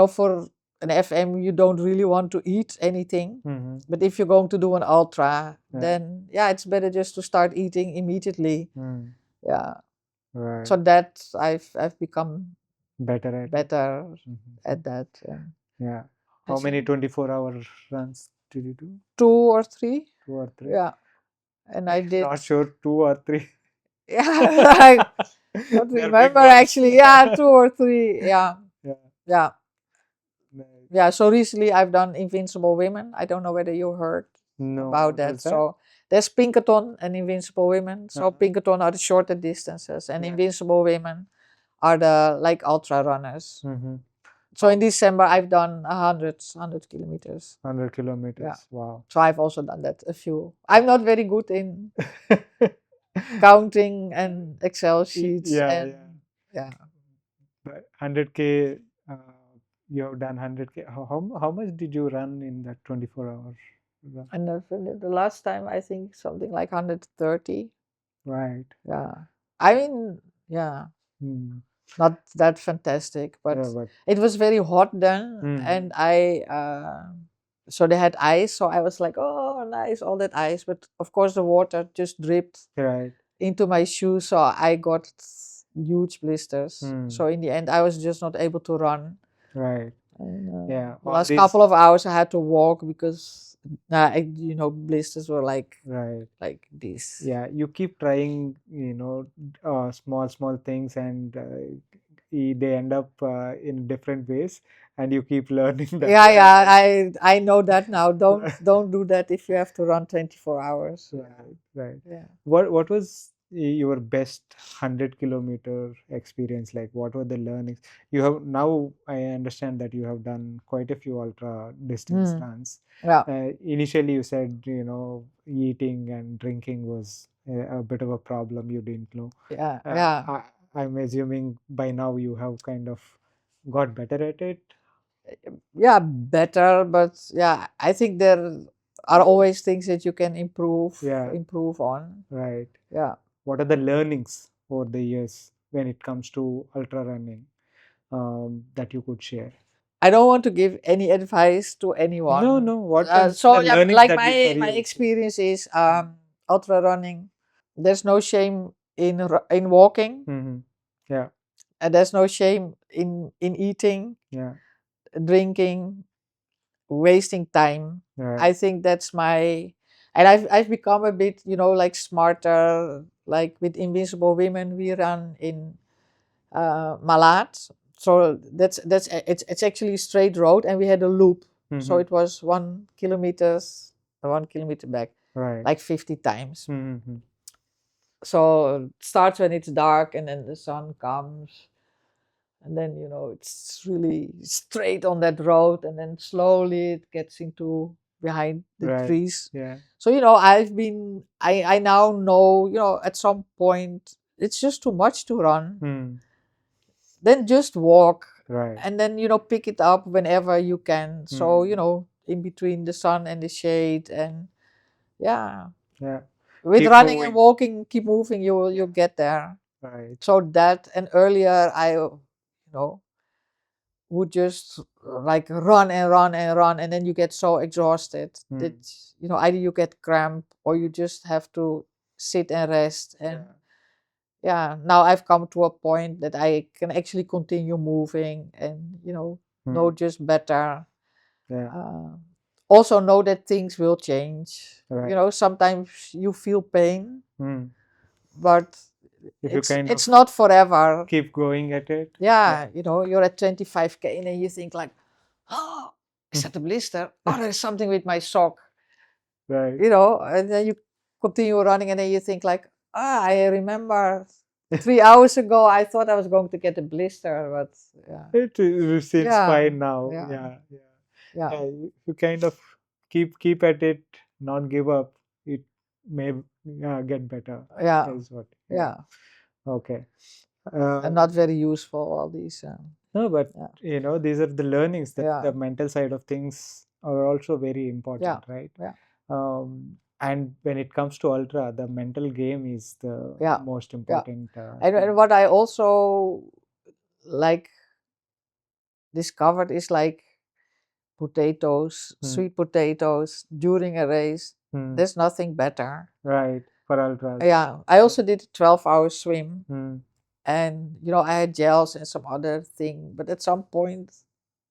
[SPEAKER 1] for an FM, you don't really want to eat anything. But if you're going to do an ultra, then yeah, it's better just to start eating immediately. Yeah.
[SPEAKER 2] Right.
[SPEAKER 1] So that I've become
[SPEAKER 2] Better at
[SPEAKER 1] better at that.
[SPEAKER 2] Yeah. How many 24-hour runs did you do?
[SPEAKER 1] 2 or 3.
[SPEAKER 2] 2 or 3.
[SPEAKER 1] Yeah. And I did.
[SPEAKER 2] Not sure 2 or 3.
[SPEAKER 1] Yeah, I don't remember actually. Yeah, 2 or 3. Yeah.
[SPEAKER 2] Yeah.
[SPEAKER 1] Yeah.
[SPEAKER 2] Nice.
[SPEAKER 1] Yeah. So recently I've done Invincible Women. I don't know whether you heard
[SPEAKER 2] No,
[SPEAKER 1] about
[SPEAKER 2] what
[SPEAKER 1] that.
[SPEAKER 2] was that?
[SPEAKER 1] So there's Pinkathon and Invincible Women. So Pinkathon are the shorter distances, and Invincible Women are the like ultra runners. So in December I've done 100 kilometers.
[SPEAKER 2] 100 kilometers.
[SPEAKER 1] Yeah.
[SPEAKER 2] Wow.
[SPEAKER 1] So I've also done that a few. I'm not very good in counting and Excel sheets.
[SPEAKER 2] Yeah,
[SPEAKER 1] yeah.
[SPEAKER 2] But 100K, you have done 100K. How much did you run in that 24 hours?
[SPEAKER 1] And the last time I think something like 130.
[SPEAKER 2] Right.
[SPEAKER 1] Yeah. I mean, yeah. Not that fantastic, but it was very hot then, and so they had ice, so I was like, oh, nice, all that ice, but of course the water just dripped into my shoes, so I got huge blisters. So in the end, I was just not able to run.
[SPEAKER 2] Right.
[SPEAKER 1] And,
[SPEAKER 2] Yeah.
[SPEAKER 1] last couple of hours I had to walk because blisters were like this.
[SPEAKER 2] Yeah, you keep trying, small things, and they end up in different ways, and you keep learning that.
[SPEAKER 1] Yeah, I know that now. Don't do that if you have to run 24 hours.
[SPEAKER 2] Right.
[SPEAKER 1] Yeah.
[SPEAKER 2] What was your best 100-kilometer experience like? What were the learnings? You have now, I understand that you have done quite a few ultra distance runs.
[SPEAKER 1] Yeah.
[SPEAKER 2] Initially, you said, eating and drinking was a bit of a problem. You didn't know.
[SPEAKER 1] Yeah.
[SPEAKER 2] I'm assuming by now you have kind of got better at it.
[SPEAKER 1] Yeah, better, but yeah, I think there are always things that you can improve on.
[SPEAKER 2] Right.
[SPEAKER 1] Yeah.
[SPEAKER 2] What are the learnings over the years when it comes to ultra running that you could share?
[SPEAKER 1] I don't want to give any advice to anyone.
[SPEAKER 2] No. What
[SPEAKER 1] so
[SPEAKER 2] the
[SPEAKER 1] yeah,
[SPEAKER 2] learnings
[SPEAKER 1] like
[SPEAKER 2] that
[SPEAKER 1] my experience is ultra running. There's no shame in walking.
[SPEAKER 2] Yeah.
[SPEAKER 1] And there's no shame in eating, drinking, wasting time. I think that's my, and I've become a bit, like smarter. Like with Invincible Women, we run in Malat. So it's actually a straight road, and we had a loop. So it was 1 kilometer back,
[SPEAKER 2] Right.
[SPEAKER 1] like 50 times.
[SPEAKER 2] Mm-hmm.
[SPEAKER 1] So it starts when it's dark and then the sun comes. And then, it's really straight on that road. And then slowly it gets into behind the
[SPEAKER 2] Right.
[SPEAKER 1] trees.
[SPEAKER 2] Yeah.
[SPEAKER 1] So, I now know, at some point it's just too much to run. Then just walk.
[SPEAKER 2] Right.
[SPEAKER 1] And then, pick it up whenever you can. So, in between the sun and the shade. And yeah,
[SPEAKER 2] Yeah.
[SPEAKER 1] with
[SPEAKER 2] Keep
[SPEAKER 1] running and
[SPEAKER 2] moving.
[SPEAKER 1] walking, keep moving, you'll get there.
[SPEAKER 2] Right.
[SPEAKER 1] So that, and earlier I, would just like run and run and run, and then you get so exhausted that either you get cramp or you just have to sit and rest. And now I've come to a point that I can actually continue moving and know just better. Also know that things will change.
[SPEAKER 2] Right.
[SPEAKER 1] Sometimes you feel pain, but
[SPEAKER 2] If you kind
[SPEAKER 1] it's
[SPEAKER 2] of
[SPEAKER 1] not forever.
[SPEAKER 2] keep going at it.
[SPEAKER 1] Yeah, you're at 25K and then you think like, oh, is that a blister? Oh, there's something with my sock.
[SPEAKER 2] Right.
[SPEAKER 1] And then you continue running and then you think like, I remember 3 hours ago I thought I was going to get a blister, but
[SPEAKER 2] It seems
[SPEAKER 1] Yeah,
[SPEAKER 2] fine now.
[SPEAKER 1] yeah.
[SPEAKER 2] Yeah. You kind of keep at it, not give up. It may get better.
[SPEAKER 1] Yeah,
[SPEAKER 2] Is what.
[SPEAKER 1] yeah.
[SPEAKER 2] Okay.
[SPEAKER 1] And not very useful, all these.
[SPEAKER 2] No, but
[SPEAKER 1] Yeah.
[SPEAKER 2] these are the learnings that
[SPEAKER 1] Yeah.
[SPEAKER 2] the mental side of things are also very important,
[SPEAKER 1] Yeah,
[SPEAKER 2] right?
[SPEAKER 1] yeah.
[SPEAKER 2] And when it comes to ultra, the mental game is the most important
[SPEAKER 1] And
[SPEAKER 2] thing.
[SPEAKER 1] what I also like discovered is like potatoes, sweet potatoes during a race. There's nothing better.
[SPEAKER 2] Right, for ultras.
[SPEAKER 1] Yeah, I also did a 12-hour swim,
[SPEAKER 2] Hmm.
[SPEAKER 1] and I had gels and some other thing, but at some point,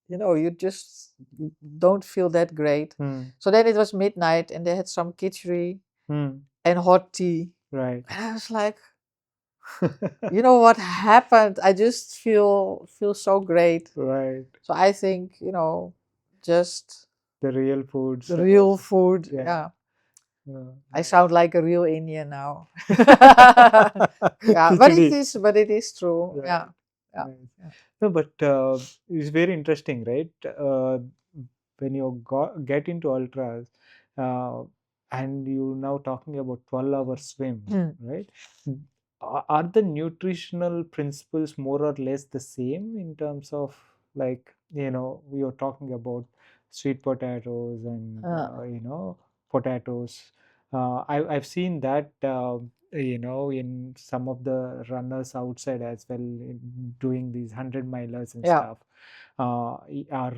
[SPEAKER 1] you just don't feel that great. So then it was midnight, and they had some khichdi and hot tea,
[SPEAKER 2] Right.
[SPEAKER 1] and I was like, what happened? I just feel so great.
[SPEAKER 2] Right.
[SPEAKER 1] So I think just
[SPEAKER 2] The real foods.
[SPEAKER 1] the real food.
[SPEAKER 2] Yeah.
[SPEAKER 1] Yeah. I sound like a real Indian now.
[SPEAKER 2] Khichdi.
[SPEAKER 1] But it is true.
[SPEAKER 2] Right.
[SPEAKER 1] Yeah. Yeah.
[SPEAKER 2] Nice.
[SPEAKER 1] Yeah.
[SPEAKER 2] No, but it's very interesting, right? When you get into ultras, uh, and you now talking about 12-hour swim, right? Are the nutritional principles more or less the same in terms of, like, we are talking about sweet potatoes and potatoes. I've seen that in some of the runners outside as well, doing these 100 milers and
[SPEAKER 1] Yeah.
[SPEAKER 2] stuff, our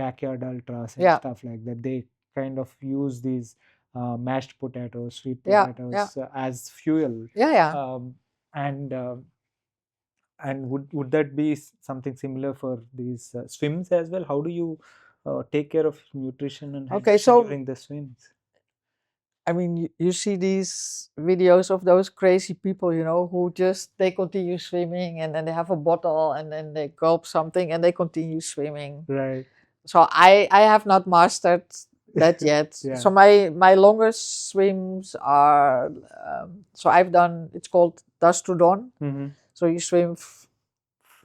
[SPEAKER 2] backyard ultras and
[SPEAKER 1] Yeah.
[SPEAKER 2] stuff like that. They kind of use these mashed potatoes, sweet
[SPEAKER 1] Yeah.
[SPEAKER 2] potatoes as fuel.
[SPEAKER 1] Yeah.
[SPEAKER 2] And would that be something similar for these swims as well? How do you take care of nutrition and
[SPEAKER 1] Okay,
[SPEAKER 2] hydration
[SPEAKER 1] so
[SPEAKER 2] during the swims?
[SPEAKER 1] I mean, you see these videos of those crazy people, who just they continue swimming and then they have a bottle and then they gulp something and they continue swimming.
[SPEAKER 2] Right.
[SPEAKER 1] So I have not mastered that yet.
[SPEAKER 2] Yeah.
[SPEAKER 1] So my longest swims are so I've done, it's called dusk to dawn. So you swim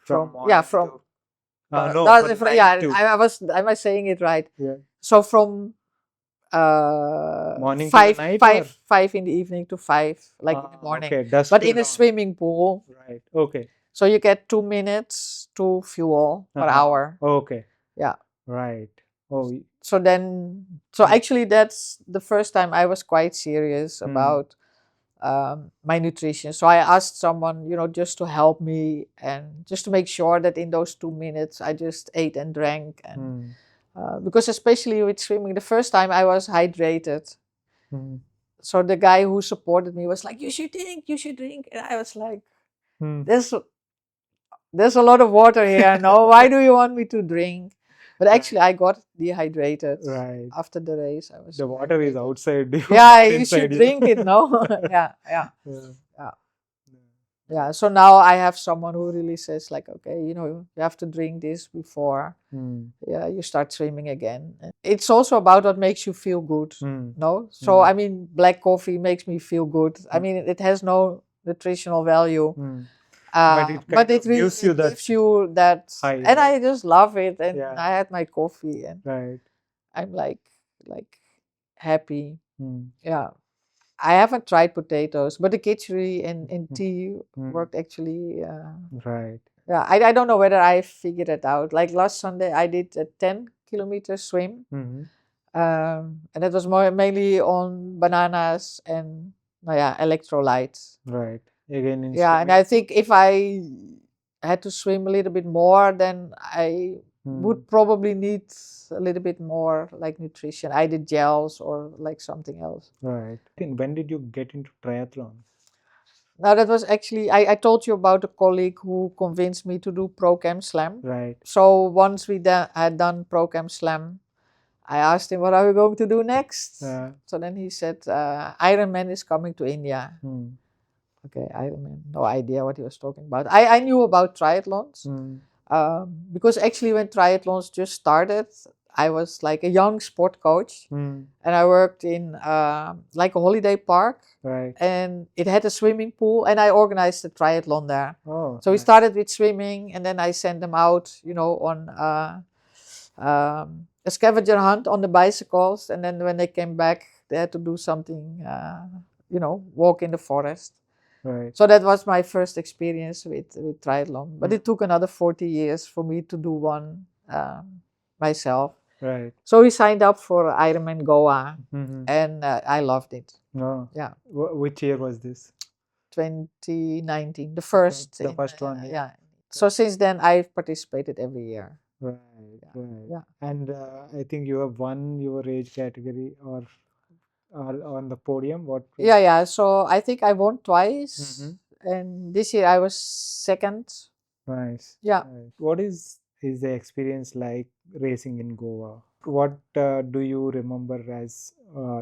[SPEAKER 1] from
[SPEAKER 2] morning
[SPEAKER 1] from
[SPEAKER 2] to no,
[SPEAKER 1] dusk-
[SPEAKER 2] from night
[SPEAKER 1] yeah,
[SPEAKER 2] to
[SPEAKER 1] I was saying it right.
[SPEAKER 2] yeah.
[SPEAKER 1] So from
[SPEAKER 2] morning to
[SPEAKER 1] five
[SPEAKER 2] the night
[SPEAKER 1] five
[SPEAKER 2] or?
[SPEAKER 1] 5 in the evening to 5 like in the morning.
[SPEAKER 2] Okay, dusk
[SPEAKER 1] But
[SPEAKER 2] to
[SPEAKER 1] in a
[SPEAKER 2] dawn.
[SPEAKER 1] swimming pool.
[SPEAKER 2] Right. Okay.
[SPEAKER 1] So you get 2 minutes to fuel per hour.
[SPEAKER 2] Okay.
[SPEAKER 1] Yeah.
[SPEAKER 2] Right. Oh.
[SPEAKER 1] So then, actually that's the first time I was quite serious about my nutrition. So I asked someone, just to help me and just to make sure that in those 2 minutes I just ate and drank. And because especially with swimming, the first time I was hydrated. So the guy who supported me was like, you should drink. And I was like, there's a lot of water here. No, why do you want me to drink? But actually, I got dehydrated after the race. I was
[SPEAKER 2] the water is outside you.
[SPEAKER 1] Yeah, you should drink it. No, yeah. Yeah, so now I have someone who really says like, okay, you have to drink this before you start swimming again. And it's also about what makes you feel good, no? So I mean, black coffee makes me feel good. I mean, it has no nutritional value, but it really gives you that high, and I just love it. And I had my coffee, and I'm like happy. Yeah. I haven't tried potatoes, but the khichdi and tea worked actually. Yeah, I don't know whether I figured it out. Like last Sunday, I did a 10-kilometer swim, and it was mainly on bananas and electrolytes. Yeah, and I think if I had to swim a little bit more, then I would probably need a little bit more like nutrition, either gels or like something else.
[SPEAKER 3] When did you get into triathlon?
[SPEAKER 1] Now that was actually I told you about a colleague who convinced me to do ProCam Slam. So once we had done ProCam Slam, I asked him, what are we going to do next? So then he said, Ironman is coming to India. Okay, Ironman, no idea what he was talking about. I knew about triathlons because actually when triathlons just started, I was like a young sport coach, and I worked in like a holiday park, and it had a swimming pool, and I organized a triathlon there. So we started with swimming, and then I sent them out, on a scavenger hunt on the bicycles, and then when they came back, they had to do something, walk in the forest. So that was my first experience with triathlon. But it took another 40 years for me to do one myself. So we signed up for Ironman Goa, and I loved it. Yeah.
[SPEAKER 3] Which year was this?
[SPEAKER 1] 2019, the first.
[SPEAKER 3] The first one.
[SPEAKER 1] Yeah. So since then, I've participated every year.
[SPEAKER 3] Yeah. And I think you have won your age category or on the podium. What?
[SPEAKER 1] Yeah. So I think I won twice, and this year I was second.
[SPEAKER 3] Nice.
[SPEAKER 1] Yeah.
[SPEAKER 3] What is the experience like racing in Goa? What do you remember as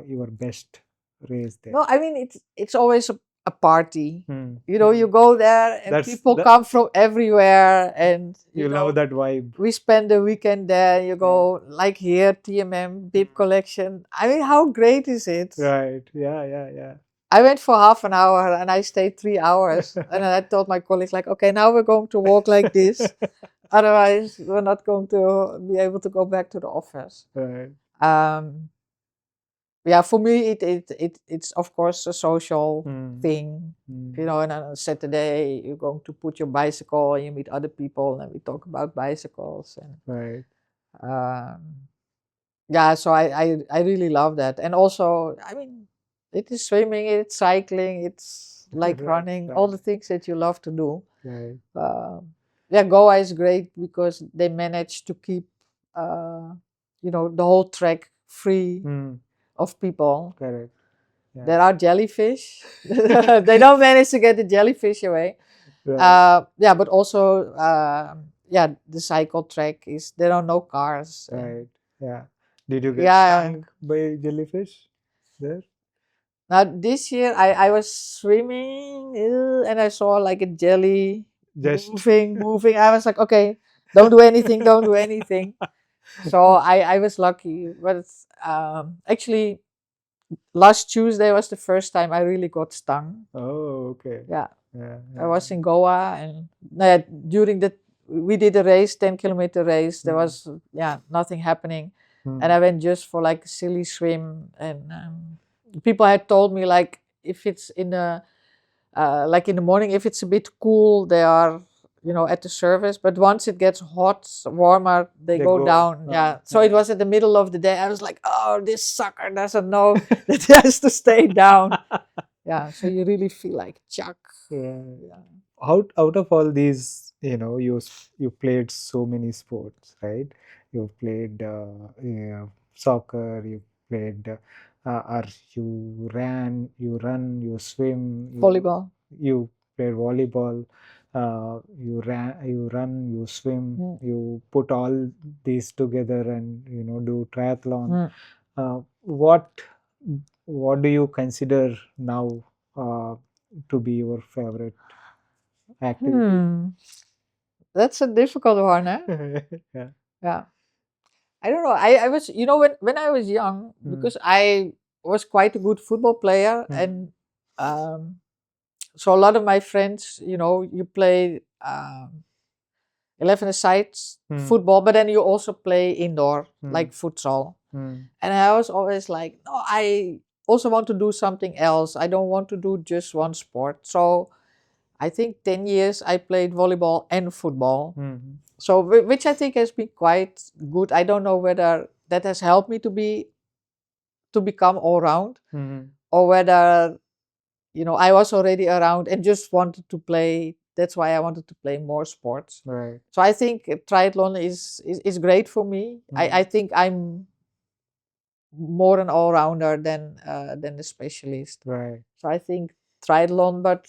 [SPEAKER 3] your best race there?
[SPEAKER 1] No, I mean it's always a party. You go there and people come from everywhere, and
[SPEAKER 3] you love that vibe.
[SPEAKER 1] We spend the weekend there. You go like here, TMM Bib Collection. I mean, how great is it?
[SPEAKER 3] Right. Yeah.
[SPEAKER 1] I went for half an hour and I stayed 3 hours, and then I told my colleagues like, okay, now we're going to walk like this. Otherwise, we're not going to be able to go back to the office.
[SPEAKER 3] Right.
[SPEAKER 1] Yeah, for me, it's of course a social thing. And on a Saturday, you're going to put your bicycle and you meet other people and we talk about bicycles. And yeah, so I really love that. And also, I mean, it is swimming, it's cycling, it's like running, all the things that you love to do. Yeah, Goa is great because they managed to keep, the whole track free of people.
[SPEAKER 3] Correct. Yeah.
[SPEAKER 1] There are jellyfish. They don't manage to get the jellyfish away. Yeah, but also, the cycle track there are no cars.
[SPEAKER 3] Right. Yeah. Did you get stung by jellyfish there?
[SPEAKER 1] Now this year I was swimming and I saw like a jelly
[SPEAKER 3] Just
[SPEAKER 1] moving. I was like, okay, don't do anything, don't do anything. So I was lucky, but actually last Tuesday was the first time I really got stung.
[SPEAKER 3] Oh, okay.
[SPEAKER 1] Yeah. I was in Goa, and during we did a race, 10-kilometer race. There was nothing happening, and I went just for like a silly swim. And people had told me like if it's in the like in the morning, if it's a bit cool, they are at the surface. But once it gets hot, warmer, they go down. So it was at the middle of the day. I was like, oh, this sucker doesn't know that he has to stay down. Yeah, so you really feel like Chuck.
[SPEAKER 3] Yeah. Out of all these, you played so many sports, right? You played soccer, you played or you run, you swim,
[SPEAKER 1] Volleyball.
[SPEAKER 3] You played volleyball, you run, you swim, you put all these together and do triathlon. What do you consider now to be your favorite activity?
[SPEAKER 1] That's a difficult one, eh?
[SPEAKER 3] Yeah.
[SPEAKER 1] Yeah. I don't know. I was, when I was young, because I was quite a good football player, and um, so a lot of my friends, you play 11-a-side football, but then you also play indoor, like futsal. And I was always like, no, I also want to do something else. I don't want to do just one sport. So I think 10 years I played volleyball and football. So, which I think has been quite good. I don't know whether that has helped me to become all round, or whether I was already around and just wanted to play. That's why I wanted to play more sports.
[SPEAKER 3] Right.
[SPEAKER 1] So I think triathlon is great for me. I think I'm more an all rounder than a specialist.
[SPEAKER 3] Right.
[SPEAKER 1] So I think triathlon, but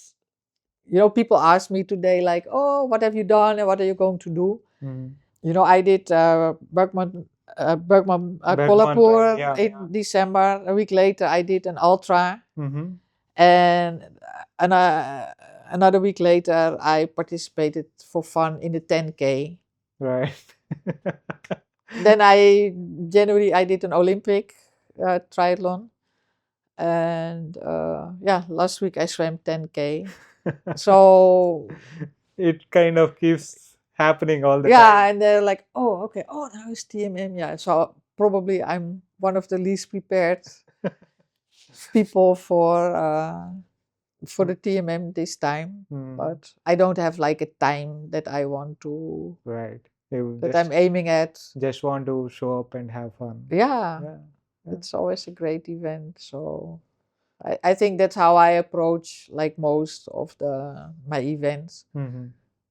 [SPEAKER 1] people ask me today like, oh, what have you done and what are you going to do? I did Bergman Kolhapur in December. A week later, I did an ultra, and another week later, I participated for fun in the 10K.
[SPEAKER 3] Right.
[SPEAKER 1] Then January, I did an Olympic triathlon, and last week I swam 10K. So
[SPEAKER 3] it kind of keeps happening all the time.
[SPEAKER 1] yeah, and they're like, oh, okay, oh, now it's TMM. Yeah, so probably I'm one of the least prepared people for the TMM this time, but I don't have like a time that I want to,
[SPEAKER 3] Right.
[SPEAKER 1] that I'm aiming at.
[SPEAKER 3] Just want to show up and have fun.
[SPEAKER 1] Yeah, it's always a great event. So I think that's how I approach like most of my events.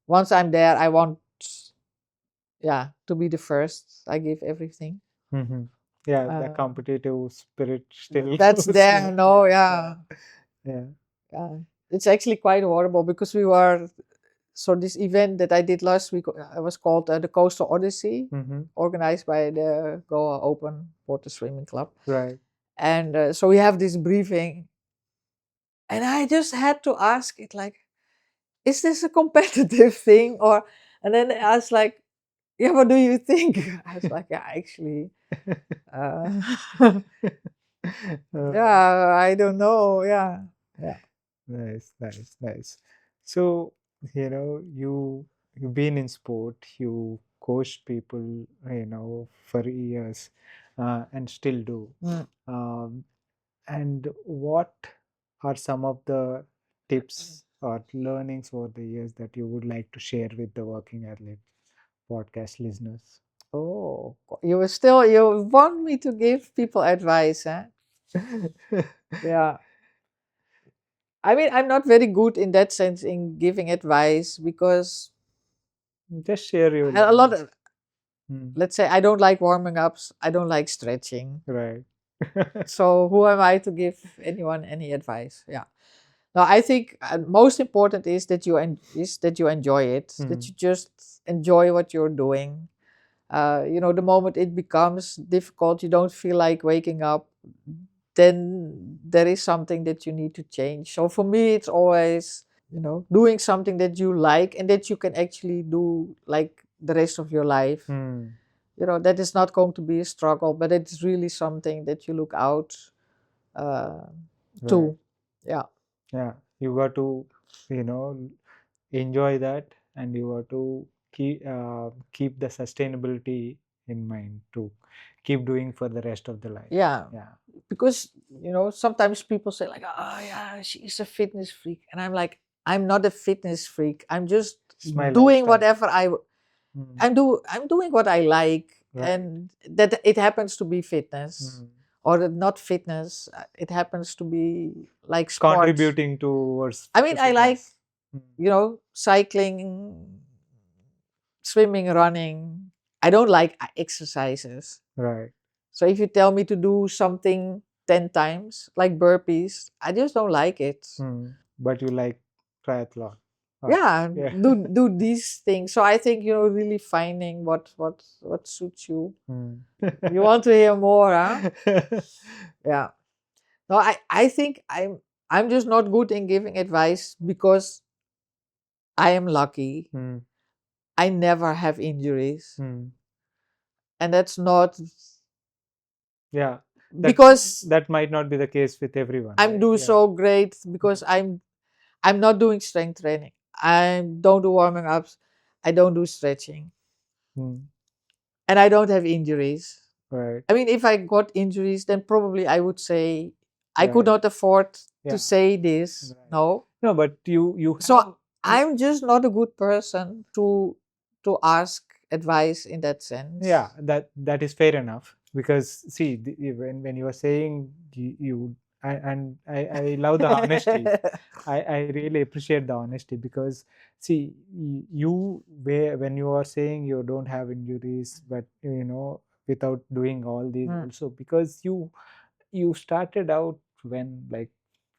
[SPEAKER 1] Once I'm there, I want, to be the first. I give everything.
[SPEAKER 3] Yeah, the competitive spirit still.
[SPEAKER 1] That's there. No, yeah.
[SPEAKER 3] Yeah.
[SPEAKER 1] It's actually quite horrible because so this event that I did last week was called the Coastal Odyssey, organized by the Goa Open Water Swimming Club.
[SPEAKER 3] Right.
[SPEAKER 1] And so we have this briefing, and I just had to ask it like, is this a competitive thing? And then I was like, yeah, what do you think? I was like, yeah, actually, yeah, I don't know. Yeah.
[SPEAKER 3] Nice. So, you've been in sport, you coached people, for years, and still do. And what are some of the tips or learnings over the years that you would like to share with the Working Athlete podcast listeners?
[SPEAKER 1] Oh, you want me to give people advice, huh? Yeah. I mean, I'm not very good in that sense in giving advice because
[SPEAKER 3] Just share your
[SPEAKER 1] a lot of,
[SPEAKER 3] Hmm.
[SPEAKER 1] let's say, I don't like warming ups, I don't like stretching.
[SPEAKER 3] Right.
[SPEAKER 1] So who am I to give anyone any advice? Yeah. No, I think most important is that you enjoy it, that you just enjoy what you're doing. The moment it becomes difficult, you don't feel like waking up, then there is something that you need to change. So for me, it's always, doing something that you like and that you can actually do like the rest of your life. That is not going to be a struggle, but it's really something that you look out to.
[SPEAKER 3] Right.
[SPEAKER 1] Yeah.
[SPEAKER 3] Yeah, you got to, enjoy that, and you got to keep the sustainability in mind to keep doing for the rest of the life.
[SPEAKER 1] Yeah.
[SPEAKER 3] Yeah.
[SPEAKER 1] Because, sometimes people say like, oh yeah, she's a fitness freak. And I'm like, I'm not a fitness freak. I'm just
[SPEAKER 3] It's my
[SPEAKER 1] doing
[SPEAKER 3] lifestyle.
[SPEAKER 1] whatever I'm doing what I like,
[SPEAKER 3] Right.
[SPEAKER 1] and that it happens to be fitness or not fitness. It happens to be like sports.
[SPEAKER 3] Contributing towards.
[SPEAKER 1] I mean,
[SPEAKER 3] the
[SPEAKER 1] I like,
[SPEAKER 3] fitness.
[SPEAKER 1] cycling, swimming, running. I don't like exercises.
[SPEAKER 3] Right.
[SPEAKER 1] So if you tell me to do something 10 times, like burpees, I just don't like it.
[SPEAKER 3] But you like triathlon.
[SPEAKER 1] Yeah,
[SPEAKER 3] Yeah.
[SPEAKER 1] do these things. So I think, really finding what suits you. You want to hear more, huh? Yeah. No, I think I'm just not good in giving advice because I am lucky.
[SPEAKER 3] Mm.
[SPEAKER 1] I never have injuries.
[SPEAKER 3] Mm.
[SPEAKER 1] And that's not
[SPEAKER 3] Yeah,
[SPEAKER 1] because
[SPEAKER 3] that might not be the case with everyone,
[SPEAKER 1] I'm
[SPEAKER 3] right?
[SPEAKER 1] doing
[SPEAKER 3] Yeah.
[SPEAKER 1] so great, because I'm not doing strength training. I don't do warming ups. I don't do stretching.
[SPEAKER 3] Mm.
[SPEAKER 1] And I don't have injuries.
[SPEAKER 3] Right.
[SPEAKER 1] I mean, if I got injuries, then probably I would say I could
[SPEAKER 3] Right.
[SPEAKER 1] not afford
[SPEAKER 3] Yeah.
[SPEAKER 1] to say this.
[SPEAKER 3] Right.
[SPEAKER 1] No.
[SPEAKER 3] No, but you
[SPEAKER 1] So
[SPEAKER 3] have
[SPEAKER 1] I'm just not a good person to ask advice in that sense.
[SPEAKER 3] yeah, that is fair enough, because see, when you are saying and I love the honesty. I really appreciate the honesty, because see, when you are saying you don't have injuries, but without doing all these also, because you started out when, like,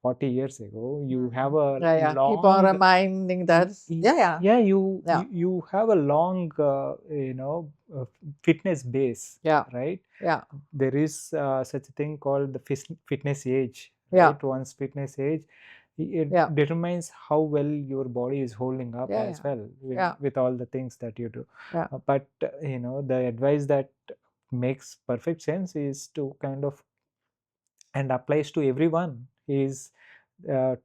[SPEAKER 3] 40 years ago, you have a
[SPEAKER 1] Yeah, yeah. Keep on
[SPEAKER 3] long
[SPEAKER 1] reminding that. Yeah, yeah.
[SPEAKER 3] yeah,
[SPEAKER 1] Yeah.
[SPEAKER 3] you have a long fitness base,
[SPEAKER 1] Yeah.
[SPEAKER 3] right?
[SPEAKER 1] Yeah.
[SPEAKER 3] There is such a thing called the fitness age,
[SPEAKER 1] Yeah.
[SPEAKER 3] right? Once fitness age, it
[SPEAKER 1] Yeah.
[SPEAKER 3] determines how well your body is holding up
[SPEAKER 1] Yeah,
[SPEAKER 3] as
[SPEAKER 1] yeah.
[SPEAKER 3] well
[SPEAKER 1] Yeah.
[SPEAKER 3] with all the things that you do.
[SPEAKER 1] Yeah.
[SPEAKER 3] But the advice that makes perfect sense is to kind of, and applies to everyone, is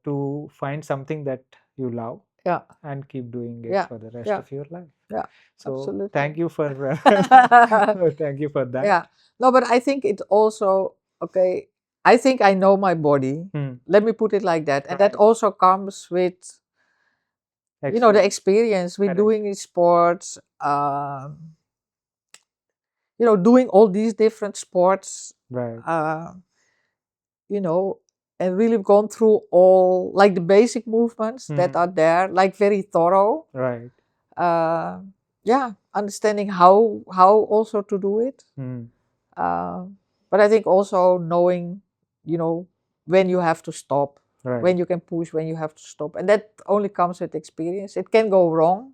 [SPEAKER 3] to find something that you love
[SPEAKER 1] Yeah.
[SPEAKER 3] and keep doing it
[SPEAKER 1] Yeah.
[SPEAKER 3] for the rest
[SPEAKER 1] Yeah.
[SPEAKER 3] of your life.
[SPEAKER 1] Yeah.
[SPEAKER 3] So
[SPEAKER 1] Absolutely.
[SPEAKER 3] thank you for thank you for that.
[SPEAKER 1] Yeah. No, but I think it also, okay, I think I know my body.
[SPEAKER 3] Hmm.
[SPEAKER 1] Let me put it like that. And that
[SPEAKER 3] Right.
[SPEAKER 1] also comes with, the experience with
[SPEAKER 3] Correct.
[SPEAKER 1] doing sports, doing all these different sports,
[SPEAKER 3] Right.
[SPEAKER 1] you know, and really gone through all, like, the basic movements that are there, like, very thorough.
[SPEAKER 3] Right.
[SPEAKER 1] Yeah, understanding how also to do it. But I think also knowing, when you have to stop,
[SPEAKER 3] Right.
[SPEAKER 1] when you can push, when you have to stop, and that only comes with experience. It can go wrong.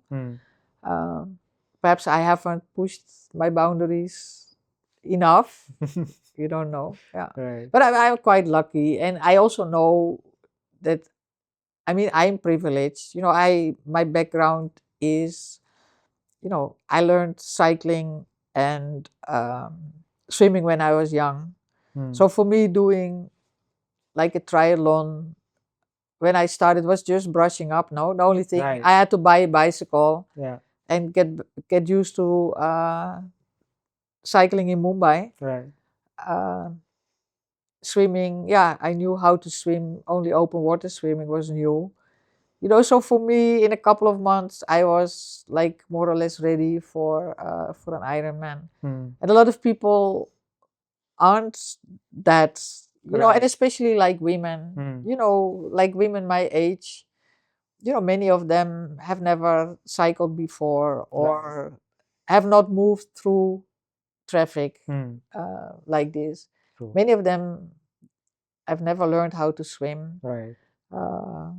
[SPEAKER 1] Perhaps I haven't pushed my boundaries enough. You don't know. Yeah.
[SPEAKER 3] Right.
[SPEAKER 1] But I'm quite lucky, and I also know that, I mean, I'm privileged. My background is, I learned cycling and swimming when I was young. So for me, doing like a triathlon when I started was just brushing up. No, the only thing,
[SPEAKER 3] Right.
[SPEAKER 1] I had to buy a bicycle
[SPEAKER 3] Yeah.
[SPEAKER 1] and get used to cycling in Mumbai.
[SPEAKER 3] Right.
[SPEAKER 1] Swimming, yeah, I knew how to swim. Only open water swimming was new. So for me, in a couple of months, I was like more or less ready for an Ironman. And a lot of people aren't that, and especially like women, like women my age, many of them have never cycled before or have not moved through traffic like this.
[SPEAKER 3] True.
[SPEAKER 1] Many of them have never learned how to swim.
[SPEAKER 3] Right.
[SPEAKER 1] Uh,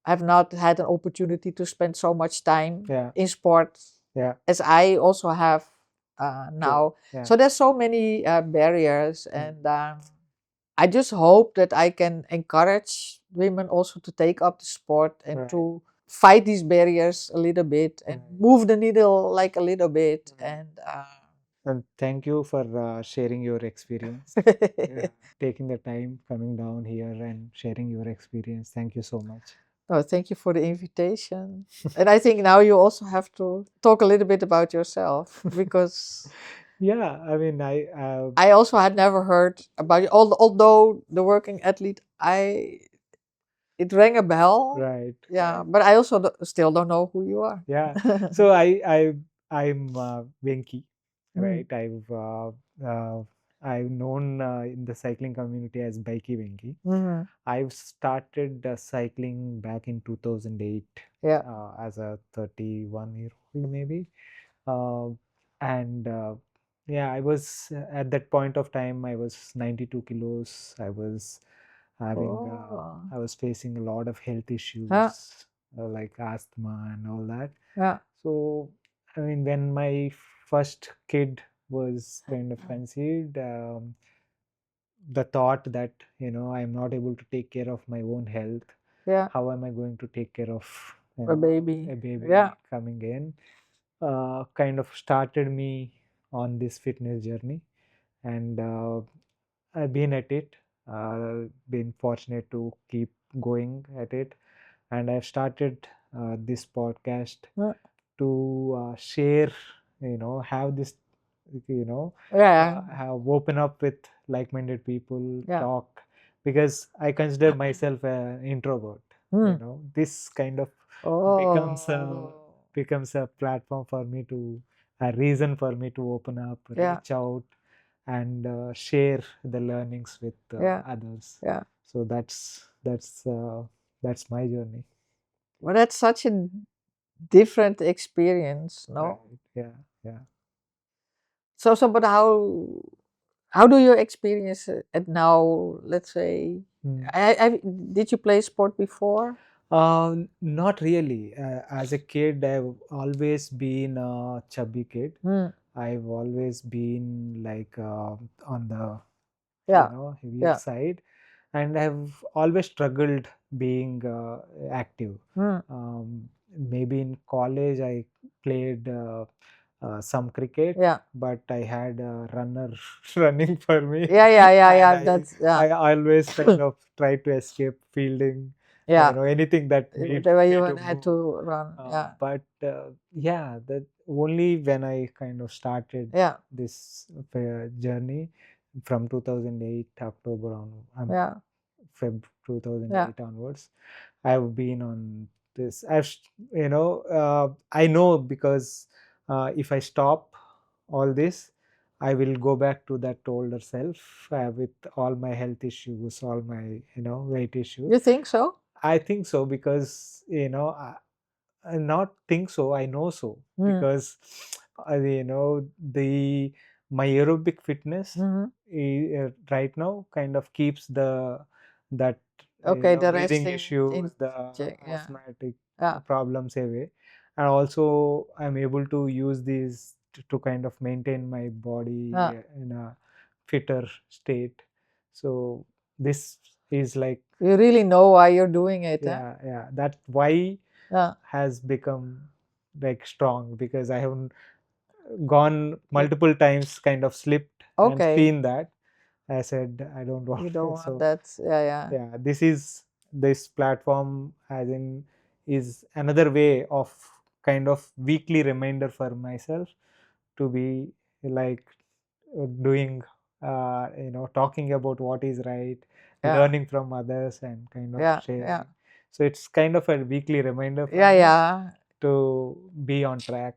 [SPEAKER 1] have not had an opportunity to spend so much time
[SPEAKER 3] Yeah.
[SPEAKER 1] in sport
[SPEAKER 3] Yeah.
[SPEAKER 1] as I also have now.
[SPEAKER 3] Yeah.
[SPEAKER 1] So there's so many barriers, and I just hope that I can encourage women also to take up the sport and
[SPEAKER 3] Right.
[SPEAKER 1] to fight these barriers a little bit and move the needle like a little bit.
[SPEAKER 3] And thank you for sharing your experience. Taking the time, coming down here and sharing your experience. Thank you so much.
[SPEAKER 1] Oh, thank you for the invitation. And I think now you also have to talk a little bit about yourself, because
[SPEAKER 3] Yeah, I mean,
[SPEAKER 1] I also had never heard about you. Although the working athlete, it rang a bell.
[SPEAKER 3] right.
[SPEAKER 1] Yeah, but I also still don't know who you are.
[SPEAKER 3] Yeah. So I'm Venky, right? I've known in the cycling community as Bikey Venky. I've started cycling back in 2008.
[SPEAKER 1] Yeah.
[SPEAKER 3] As a 31-year-old maybe. Uh, and yeah, I was at that point of time, I was 92 kilos. I was having I was facing a lot of health issues, like asthma and all that.
[SPEAKER 1] Yeah.
[SPEAKER 3] So I mean, when my first kid was kind of conceived, the thought that I'm not able to take care of my own health,
[SPEAKER 1] Yeah.
[SPEAKER 3] how am I going to take care of
[SPEAKER 1] A baby.
[SPEAKER 3] a baby
[SPEAKER 1] Yeah.
[SPEAKER 3] coming in, kind of started me on this fitness journey, and I've been at it. Been fortunate to keep going at it, and I've started this podcast
[SPEAKER 1] Mm.
[SPEAKER 3] to share, have this,
[SPEAKER 1] Yeah.
[SPEAKER 3] have open up with like-minded people,
[SPEAKER 1] Yeah.
[SPEAKER 3] talk, because I consider myself an introvert.
[SPEAKER 1] Mm.
[SPEAKER 3] This kind of becomes a
[SPEAKER 1] Oh.
[SPEAKER 3] becomes a platform for me to a reason for me to open up,
[SPEAKER 1] Yeah.
[SPEAKER 3] reach out, and share the learnings with
[SPEAKER 1] Yeah.
[SPEAKER 3] others.
[SPEAKER 1] Yeah.
[SPEAKER 3] So that's my journey.
[SPEAKER 1] Well, that's such a different experience, no?
[SPEAKER 3] Right. Yeah. Yeah.
[SPEAKER 1] So, but how do you experience it now? Let's say,
[SPEAKER 3] Hmm.
[SPEAKER 1] did you play sport before?
[SPEAKER 3] Not really. As a kid, I've always been a chubby kid.
[SPEAKER 1] Hmm.
[SPEAKER 3] I've always been like on the
[SPEAKER 1] Yeah.
[SPEAKER 3] heavier
[SPEAKER 1] Yeah.
[SPEAKER 3] side, and I've always struggled being active.
[SPEAKER 1] Hmm.
[SPEAKER 3] Maybe in college I played some cricket,
[SPEAKER 1] Yeah.
[SPEAKER 3] but I had a runner running for me,
[SPEAKER 1] Yeah. Yeah. Yeah.
[SPEAKER 3] and
[SPEAKER 1] Yeah.
[SPEAKER 3] I
[SPEAKER 1] That's yeah.
[SPEAKER 3] I always kind of tried to escape fielding,
[SPEAKER 1] Yeah.
[SPEAKER 3] anything that needs
[SPEAKER 1] The way
[SPEAKER 3] me
[SPEAKER 1] you
[SPEAKER 3] to
[SPEAKER 1] had
[SPEAKER 3] move.
[SPEAKER 1] to run. Yeah.
[SPEAKER 3] But yeah, that only when I kind of started
[SPEAKER 1] Yeah.
[SPEAKER 3] this journey from 2008 October on,
[SPEAKER 1] Yeah.
[SPEAKER 3] Feb
[SPEAKER 1] Yeah.
[SPEAKER 3] 2008 onwards, I've been on this. I know because if I stop all this, I will go back to that older self with all my health issues, all my weight issues.
[SPEAKER 1] You think so?
[SPEAKER 3] I think so because I not think so. I know so
[SPEAKER 1] Hmm.
[SPEAKER 3] because the my aerobic fitness
[SPEAKER 1] Hmm.
[SPEAKER 3] right now kind of keeps that
[SPEAKER 1] Okay. The
[SPEAKER 3] breathing
[SPEAKER 1] resting
[SPEAKER 3] issues,
[SPEAKER 1] in
[SPEAKER 3] the
[SPEAKER 1] check. Yeah.
[SPEAKER 3] asthmatic
[SPEAKER 1] Yeah.
[SPEAKER 3] problems away, and also I'm able to use these to kind of maintain my body
[SPEAKER 1] Yeah.
[SPEAKER 3] in a fitter state. So this is like,
[SPEAKER 1] You really know why you're doing it, huh?
[SPEAKER 3] yeah, that why
[SPEAKER 1] Yeah.
[SPEAKER 3] has become like strong, because I haven't gone
[SPEAKER 1] You-
[SPEAKER 3] multiple times, kind of slipped and
[SPEAKER 1] Okay.
[SPEAKER 3] seen that. I said I don't want
[SPEAKER 1] You don't want
[SPEAKER 3] so
[SPEAKER 1] that. Yeah. Yeah.
[SPEAKER 3] yeah, this platform as in is another way of kind of weekly reminder for myself to be like doing talking about what is right,
[SPEAKER 1] Yeah.
[SPEAKER 3] learning from others, and kind of
[SPEAKER 1] Yeah. Yeah.
[SPEAKER 3] sharing. So it's kind of a weekly reminder for
[SPEAKER 1] Yeah.
[SPEAKER 3] me
[SPEAKER 1] Yeah.
[SPEAKER 3] to be on track.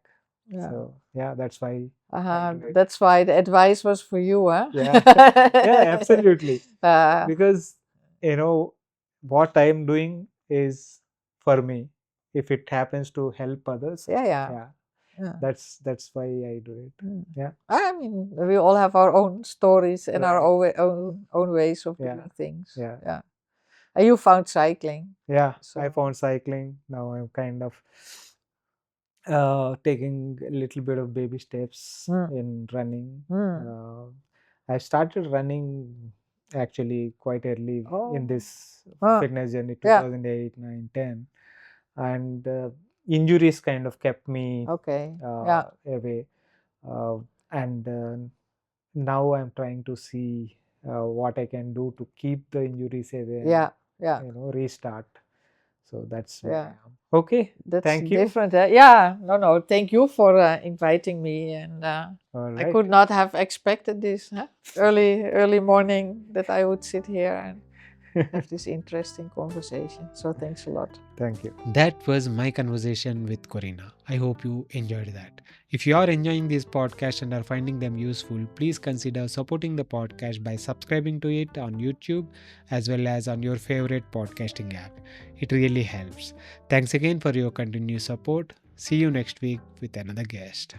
[SPEAKER 1] Yeah.
[SPEAKER 3] So yeah, that's why I do it.
[SPEAKER 1] That's why the advice was for you, huh?
[SPEAKER 3] Yeah, yeah, absolutely.
[SPEAKER 1] Uh,
[SPEAKER 3] Because you know what I'm doing is for me. If it happens to help others,
[SPEAKER 1] yeah. Yeah.
[SPEAKER 3] yeah,
[SPEAKER 1] Yeah.
[SPEAKER 3] that's why I do it.
[SPEAKER 1] Mm.
[SPEAKER 3] Yeah,
[SPEAKER 1] I mean, we all have our own stories and our
[SPEAKER 3] right.
[SPEAKER 1] own ways of
[SPEAKER 3] Yeah,
[SPEAKER 1] doing things.
[SPEAKER 3] yeah,
[SPEAKER 1] Yeah. And you found cycling.
[SPEAKER 3] yeah. I
[SPEAKER 1] So,
[SPEAKER 3] found cycling. Now I'm kind of taking a little bit of baby steps
[SPEAKER 1] mm,
[SPEAKER 3] in running.
[SPEAKER 1] mm.
[SPEAKER 3] Uh, I started running actually quite early in
[SPEAKER 1] Oh,
[SPEAKER 3] this
[SPEAKER 1] huh.
[SPEAKER 3] fitness journey,
[SPEAKER 1] Yeah.
[SPEAKER 3] 2008, 9, 10, and injuries kind of kept me
[SPEAKER 1] Okay. Yeah.
[SPEAKER 3] away. Uh, and now I'm trying to see what I can do to keep the injuries away and
[SPEAKER 1] Yeah. Yeah.
[SPEAKER 3] restart. So that's where
[SPEAKER 1] Yeah.
[SPEAKER 3] I am. Okay,
[SPEAKER 1] That's
[SPEAKER 3] thank you.
[SPEAKER 1] different. Yeah. No, no. Thank you for inviting me. And
[SPEAKER 3] All
[SPEAKER 1] I
[SPEAKER 3] right.
[SPEAKER 1] could not have expected this early morning that I would sit here and have this interesting conversation. So thanks a lot.
[SPEAKER 3] Thank you.
[SPEAKER 2] That was my conversation with Corina. I hope you enjoyed that. If you are enjoying this podcast and are finding them useful, please consider supporting the podcast by subscribing to it on YouTube as well as on your favorite podcasting app. It really helps. Thanks again for your continued support. See you next week with another guest.